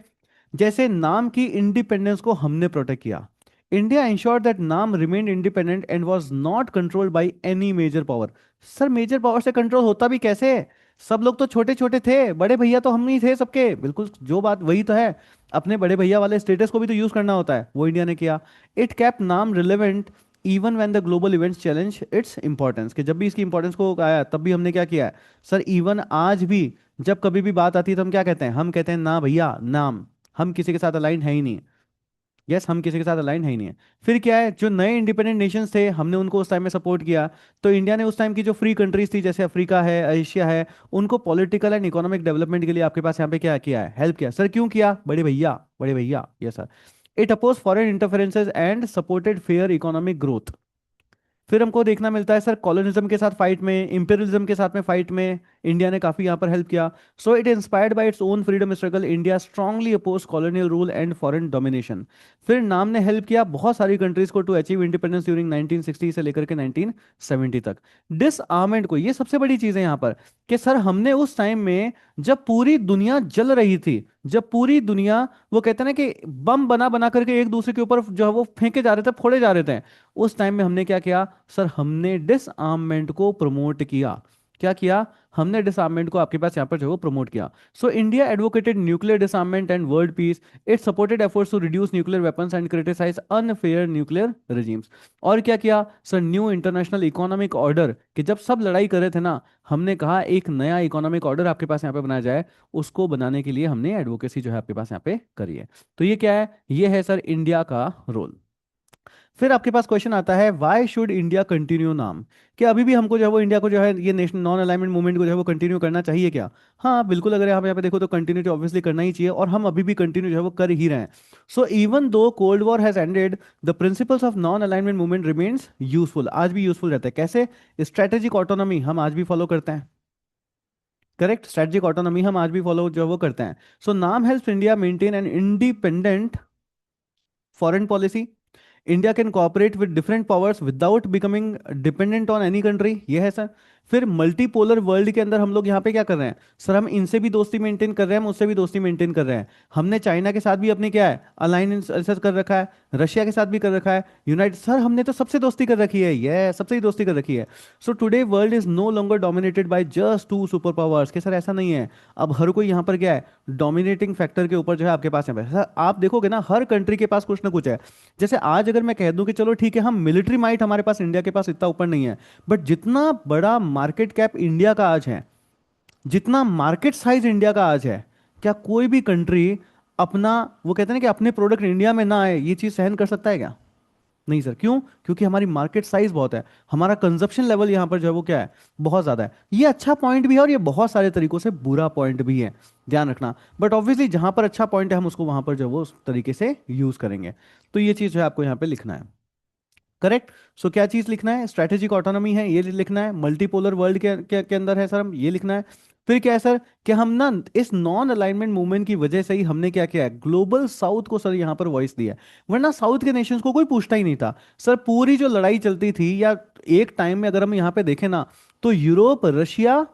जैसे नाम की इंडिपेंडेंस को हमने प्रोटेक्ट किया। India ensured that NAM remained independent and was not controlled by any major power. Sir major power से कंट्रोल होता भी कैसे है, सब लोग तो छोटे छोटे थे, बड़े भैया तो हम ही थे सबके, बिल्कुल जो बात वही तो है। अपने बड़े भैया वाले स्टेटस को भी तो यूज करना होता है, वो इंडिया ने किया। इट कैप नाम relevant even when the global events challenge its importance, कि जब भी इसकी इंपॉर्टेंस को आया तब भी हमने क्या किया है सर, इवन आज भी जब कभी भी बात आती है तो हम क्या कहते हैं, हम कहते हैं ना भैया नाम, हम किसी के साथ अलाइन है ही नहीं। यस, हम किसी के साथ अलाइन है ही नहीं है। फिर क्या है, जो नए इंडिपेंडेंट नेशंस थे हमने उनको उस टाइम में सपोर्ट किया। तो इंडिया ने उस टाइम की जो फ्री कंट्रीज थी जैसे अफ्रीका है, एशिया है, उनको पॉलिटिकल एंड इकोनॉमिक डेवलपमेंट के लिए आपके पास यहाँ पे क्या किया है, हेल्प किया। सर क्यों किया, बड़े भैया, बड़े भैया, yes sir. It opposed foreign interferences and supported fair economic growth. फिर हमको देखना मिलता है सर कॉलोनिज्म के साथ फाइट में, इंपीरियलिज्म के साथ में फाइट में इंडिया ने काफी यहाँ पर हेल्प किया। So it inspired by its own freedom struggle, India strongly oppose colonial rule and foreign domination. फिर नाम ने हेल्प किया बहुत सारी कंट्रीज को टू अचीव इंडिपेंडेंस ड्यूरिंग 1960 से लेकर के 1970 तक। डिसआर्मेंट को, ये सबसे बड़ी चीज है यहाँ पर, कि सर हमने उस टाइम में जब पूरी दुनिया जल रही थी, जब पूरी दुनिया, वो कहते हैं ना कि बम बना बना करके एक दूसरे के ऊपर जो है वो फेंके जा रहे थे, फोड़े जा रहे थे, उस टाइम में हमने क्या किया सर, हमने डिसआर्ममेंट को प्रमोट किया। क्या किया, हमने डिसआर्ममेंट को आपके पास यहाँ पर जो है वो प्रमोट किया। So India advocated nuclear disarmament and world peace, it supported efforts to reduce nuclear weapons and criticize unfair nuclear regimes. और क्या किया sir, new international economic order, कि जब सब लड़ाई कर रहे थे ना, हमने कहा एक नया इकोनॉमिक ऑर्डर आपके पास यहाँ पे बनाया जाए, उसको बनाने के लिए हमने एडवोकेसी जो है आपके पास यहाँ पे करी है। तो ये क्या है, ये है सर इंडिया का रोल। फिर आपके पास क्वेश्चन आता है व्हाई शुड इंडिया कंटिन्यू नाम, कि अभी भी हमको जो है वो इंडिया को जो है ये नेशनल नॉन अलाइनमेंट मूवमेंट को जो है वो कंटिन्यू करना चाहिए क्या? हाँ बिल्कुल, अगर आप यहाँ पे देखो तो कंटिन्यू तो ऑब्वियसली करना ही चाहिए, और हम अभी भी कंटिन्यू जो है वो कर ही रहे हैं। So even though cold war has ended, the principles of non alignment movement remains useful, आज भी यूजफुल रहता है। कैसे? स्ट्रेटेजिक ऑटोनॉमी हम आज भी फॉलो करते हैं। करेक्ट, स्ट्रेटेजिक ऑटोनॉमी हम आज भी फॉलो जो है वो करते हैं। So NAM helps India maintain an independent foreign policy, India can cooperate with different powers without becoming dependent on any country, ये है सर। फिर मल्टीपोलर वर्ल्ड के अंदर हम लोग यहाँ पे क्या कर रहे हैं सर, हम इनसे भी दोस्ती मेंटेन कर रहे हैं, हम उससे भी दोस्ती मेंटेन कर रहे हैं। हमने चाइना के साथ भी अपने क्या है अलायंस कर रखा है, रशिया के साथ भी कर रखा है, यूनाइटेड, सर हमने तो सबसे दोस्ती कर रखी है, ये सबसे ही दोस्ती कर रखी है। So today world is no longer dominated by just two super powers, के सर ऐसा नहीं है, अब हर कोई यहाँ पर क्या है डोमिनेटिंग फैक्टर के ऊपर जो है आपके पास है। सर आप देखोगे ना, हर कंट्री के पास कुछ ना कुछ है। जैसे आज अगर मैं कह दूं कि चलो ठीक है, हम मिलिट्री माइट हमारे पास इंडिया के पास इतना ऊपर नहीं है, बट जितना बड़ा मार्केट कैप इंडिया का आज है, जितना मार्केट साइज इंडिया का आज है, क्या कोई भी कंट्री अपना, वो कहते हैं ना कि अपने प्रोडक्ट इंडिया में ना आए, ये चीज सहन कर सकता है क्या? नहीं सर, क्यों? क्योंकि हमारी मार्केट साइज बहुत है, हमारा कंजप्शन लेवल यहां पर जो है वो क्या है, बहुत ज्यादा है। ये अच्छा पॉइंट भी है और ये बहुत सारे तरीकों से बुरा पॉइंट भी है, ध्यान रखना। बट ऑब्वियसली जहां पर अच्छा पॉइंट है हम उसको वहां पर जो है वो उस तरीके से यूज करेंगे। तो ये चीज जो है आपको यहाँ पे लिखना है। करेक्ट। सो क्या चीज लिखना है, स्ट्रेटेजिक ऑटोनॉमी है ये लिखना है, मल्टीपोलर वर्ल्ड के अंदर है सर, हम ये लिखना है। फिर क्या है सर, कि हम ना इस नॉन अलाइनमेंट मूवमेंट की वजह से ही हमने क्या किया है, ग्लोबल साउथ को सर यहाँ पर वॉइस दिया है। वरना साउथ के नेशंस को कोई पूछता ही नहीं था सर, पूरी जो लड़ाई चलती थी, या एक टाइम में अगर हम यहाँ पे देखें ना, तो यूरोप, रशिया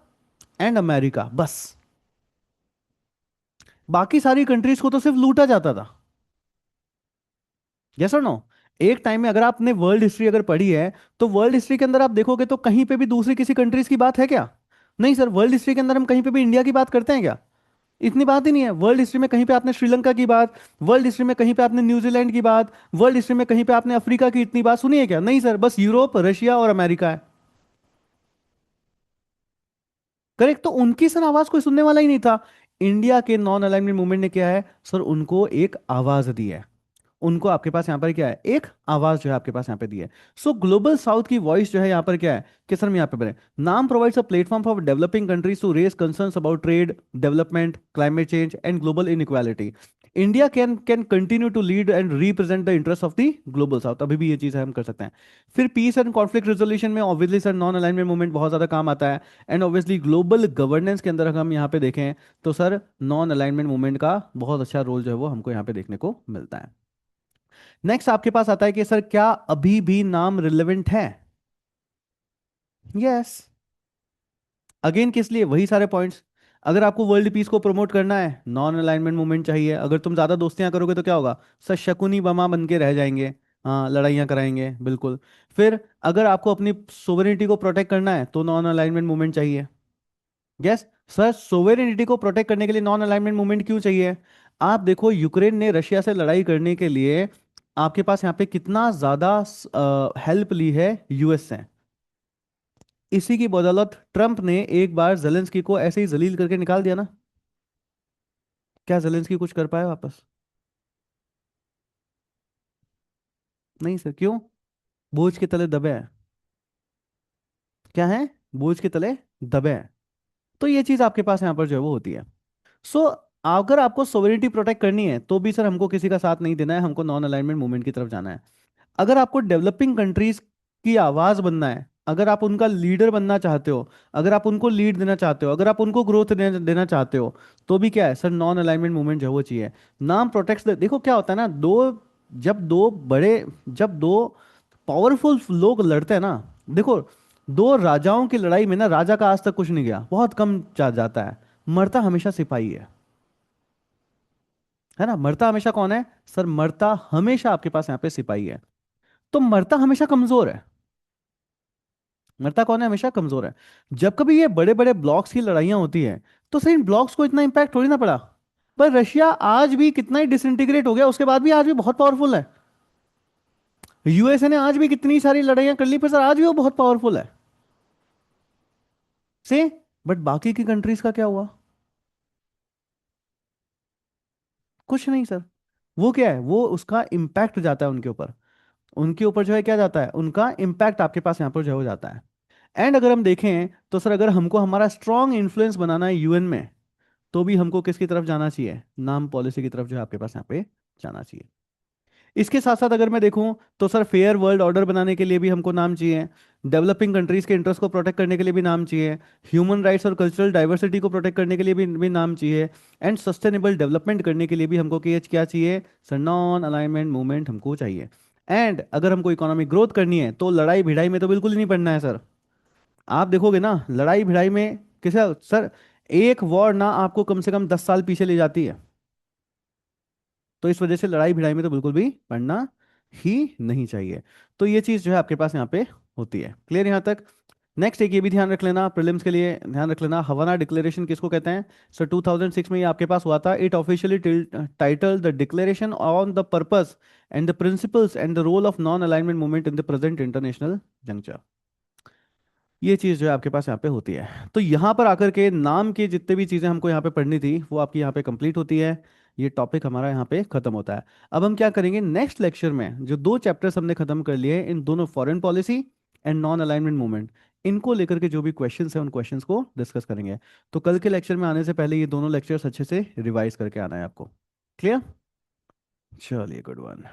एंड अमेरिका, बस, बाकी सारी कंट्रीज को तो सिर्फ लूटा जाता था। यस और नो? एक टाइम में अगर आपने वर्ल्ड हिस्ट्री अगर पढ़ी है, तो वर्ल्ड हिस्ट्री के अंदर आप देखोगे तो कहीं पे भी दूसरी किसी कंट्रीज की बात है क्या? नहीं सर, वर्ल्ड हिस्ट्री के अंदर हम कहीं पे भी इंडिया की बात करते हैं क्या? इतनी बात ही नहीं है। वर्ल्ड हिस्ट्री में कहीं पे आपने श्रीलंका की बात, वर्ल्ड हिस्ट्री में कहीं पे आपने न्यूजीलैंड की बात, वर्ल्ड हिस्ट्री में कहीं पे आपने अफ्रीका की इतनी बात सुनी है क्या? नहीं सर, बस यूरोप, रशिया और अमेरिका है। करेक्ट, तो उनकी सर आवाज कोई सुनने वाला ही नहीं था। इंडिया के नॉन अलाइनमेंट मूवमेंट ने क्या है सर, उनको एक आवाज दी है, उनको आपके पास यहाँ पर क्या है, एक आवाज जो है आपके पास यहाँ पे दी है। सो ग्लोबल साउथ की वॉइस जो है यहाँ पर क्या है, कि सर मैं यहाँ पे बने, NAM provides a platform for developing countries to raise concerns about trade, development, climate change and global inequality. India can continue to lead and represent the interest of the global south, अभी भी ये चीज हम कर सकते हैं। फिर peace and conflict resolution में obviously sir non alignment movement बहुत ज्यादा काम आता है। एंड ऑब्वियसली ग्लोबल गवर्नेंस के अंदर अगर हम यहाँ पे देखें, तो सर नॉन अलाइनमेंट मूवमेंट का बहुत अच्छा रोल जो है वो हमको यहाँ पे देखने को मिलता है। नेक्स्ट आपके पास आता है कि सर क्या अभी भी नाम रिलेवेंट है? यस। अगेन किस लिए, वही सारे पॉइंट्स। अगर आपको वर्ल्ड पीस को प्रमोट करना है, नॉन अलाइनमेंट मूवमेंट चाहिए। अगर तुम ज्यादा दोस्तियां करोगे तो क्या होगा सर, शकुनी बमा बन के रह जाएंगे, हाँ लड़ाइयाँ कराएंगे, बिल्कुल। फिर अगर आपको अपनी सोवेरेनिटी को प्रोटेक्ट करना है, तो नॉन अलाइनमेंट मूवमेंट चाहिए। यस। सर सोवेरेनिटी को प्रोटेक्ट करने के लिए नॉन अलाइनमेंट मूवमेंट क्यों चाहिए? आप देखो यूक्रेन ने रशिया से लड़ाई करने के लिए आपके पास यहाँ पे कितना ज्यादा हेल्प ली है यूएस से। इसी की बदौलत ट्रंप ने एक बार जेलेंस्की को ऐसे ही जलील करके निकाल दिया ना। क्या जेलेंस्की कुछ कर पाया वापस? नहीं सर, क्यों? बोझ के तले दबे हैं। क्या है? बोझ के तले दबे हैं। तो ये चीज आपके पास यहाँ पर जो है वो होती है। सो अगर आपको सोवेरिटी प्रोटेक्ट करनी है, तो भी सर हमको किसी का साथ नहीं देना है, हमको नॉन अलाइनमेंट मूवमेंट की तरफ जाना है। अगर आपको डेवलपिंग कंट्रीज की आवाज बनना है, अगर आप उनका लीडर बनना चाहते हो, अगर आप उनको लीड देना चाहते हो, अगर आप उनको ग्रोथ देना चाहते हो, तो भी क्या है सर, नॉन अलाइनमेंट मूवमेंट जो है वो चाहिए। नाम प्रोटेक्ट्स देखो क्या होता है ना, जब दो बड़े जब दो पावरफुल लोग लड़ते हैं ना, देखो, दो राजाओं की लड़ाई में ना राजा का आज तक कुछ नहीं गया, बहुत कम जाता है, मरता हमेशा सिपाही है ना। मरता हमेशा कौन है सर, मरता हमेशा आपके पास यहाँ पे सिपाही है। तो मरता हमेशा कमजोर है, मरता कौन है, हमेशा कमजोर है। जब कभी ये बड़े बड़े ब्लॉक्स की लड़ाइयां होती हैं, तो सर इन ब्लॉक्स को इतना इंपैक्ट थोड़ी ना पड़ा। पर रशिया आज भी कितना ही डिसइंटीग्रेट हो गया, उसके बाद भी आज भी बहुत पावरफुल है। यूएसए ने आज भी कितनी सारी लड़ाइयां कर ली, पर सर आज भी वो बहुत पावरफुल है से। बट बाकी की कंट्रीज का क्या हुआ, कुछ नहीं सर। वो क्या है, वो उसका इम्पैक्ट जाता है उनके ऊपर, उनके ऊपर जो है क्या जाता है, उनका इम्पैक्ट आपके पास यहाँ पर जो है हो जाता है। एंड अगर हम देखें तो सर, अगर हमको हमारा स्ट्रॉन्ग इन्फ्लुएंस बनाना है यूएन में, तो भी हमको किसकी तरफ जाना चाहिए, नाम पॉलिसी की तरफ जो है आपके पास यहाँ पे जाना चाहिए। इसके साथ साथ अगर मैं देखूं तो सर, फेयर वर्ल्ड ऑर्डर बनाने के लिए भी हमको नाम चाहिए, डेवलपिंग कंट्रीज के इंटरेस्ट को प्रोटेक्ट करने के लिए भी नाम चाहिए, ह्यूमन राइट्स और कल्चरल डाइवर्सिटी को प्रोटेक्ट करने के लिए भी नाम चाहिए, एंड सस्टेनेबल डेवलपमेंट करने के लिए भी हमको क्या चाहिए सर, नॉन अलाइनमेंट मूवमेंट हमको चाहिए। एंड अगर हमको इकोनॉमिक ग्रोथ करनी है, तो लड़ाई भिड़ाई में तो बिल्कुल ही नहीं पड़ना है सर। आप देखोगे ना लड़ाई भिड़ाई में किसे सर, एक वॉर ना आपको कम से कम 10 साल पीछे ले जाती है। तो इस वजह से लड़ाई भिड़ाई में तो बिल्कुल भी पड़ना ही नहीं चाहिए। तो ये चीज जो है आपके पास यहाँ पे होती है। क्लियर यहाँ तक। नेक्स्ट एक ये भी ध्यान रख लेना, प्रीलिम्स के लिए ध्यान रख लेना, हवाना डिक्लेरेशन किसको कहते हैं सर, 2006 में ये आपके पास हुआ था। It officially titled the declaration on the purpose and the principles and the role of non alignment movement in the present international juncture. ये चीज़ जो है आपके पास यहाँ पे होती है। तो यहाँ पर आकर के नाम की जितने भी चीज़ें हमको यहाँ पे पढ़नी थी, वो आपकी यहाँ पे कंप्लीट होती है। ये टॉपिक हमारा यहाँ पे खत्म होता है। अब हम क्या करेंगे नेक्स्ट लेक्चर में, जो दो चैप्टर्स हमने खत्म कर लिए हैं, इन दोनों foreign policy and non alignment movement, इनको लेकर के जो भी क्वेश्चंस हैं उन क्वेश्चंस को डिस्कस करेंगे। तो कल के लेक्चर में आने से पहले ये दोनों लेक्चर्स अच्छे से रिवाइज करके आना है आपको। क्लियर, चलिए, गुड वन।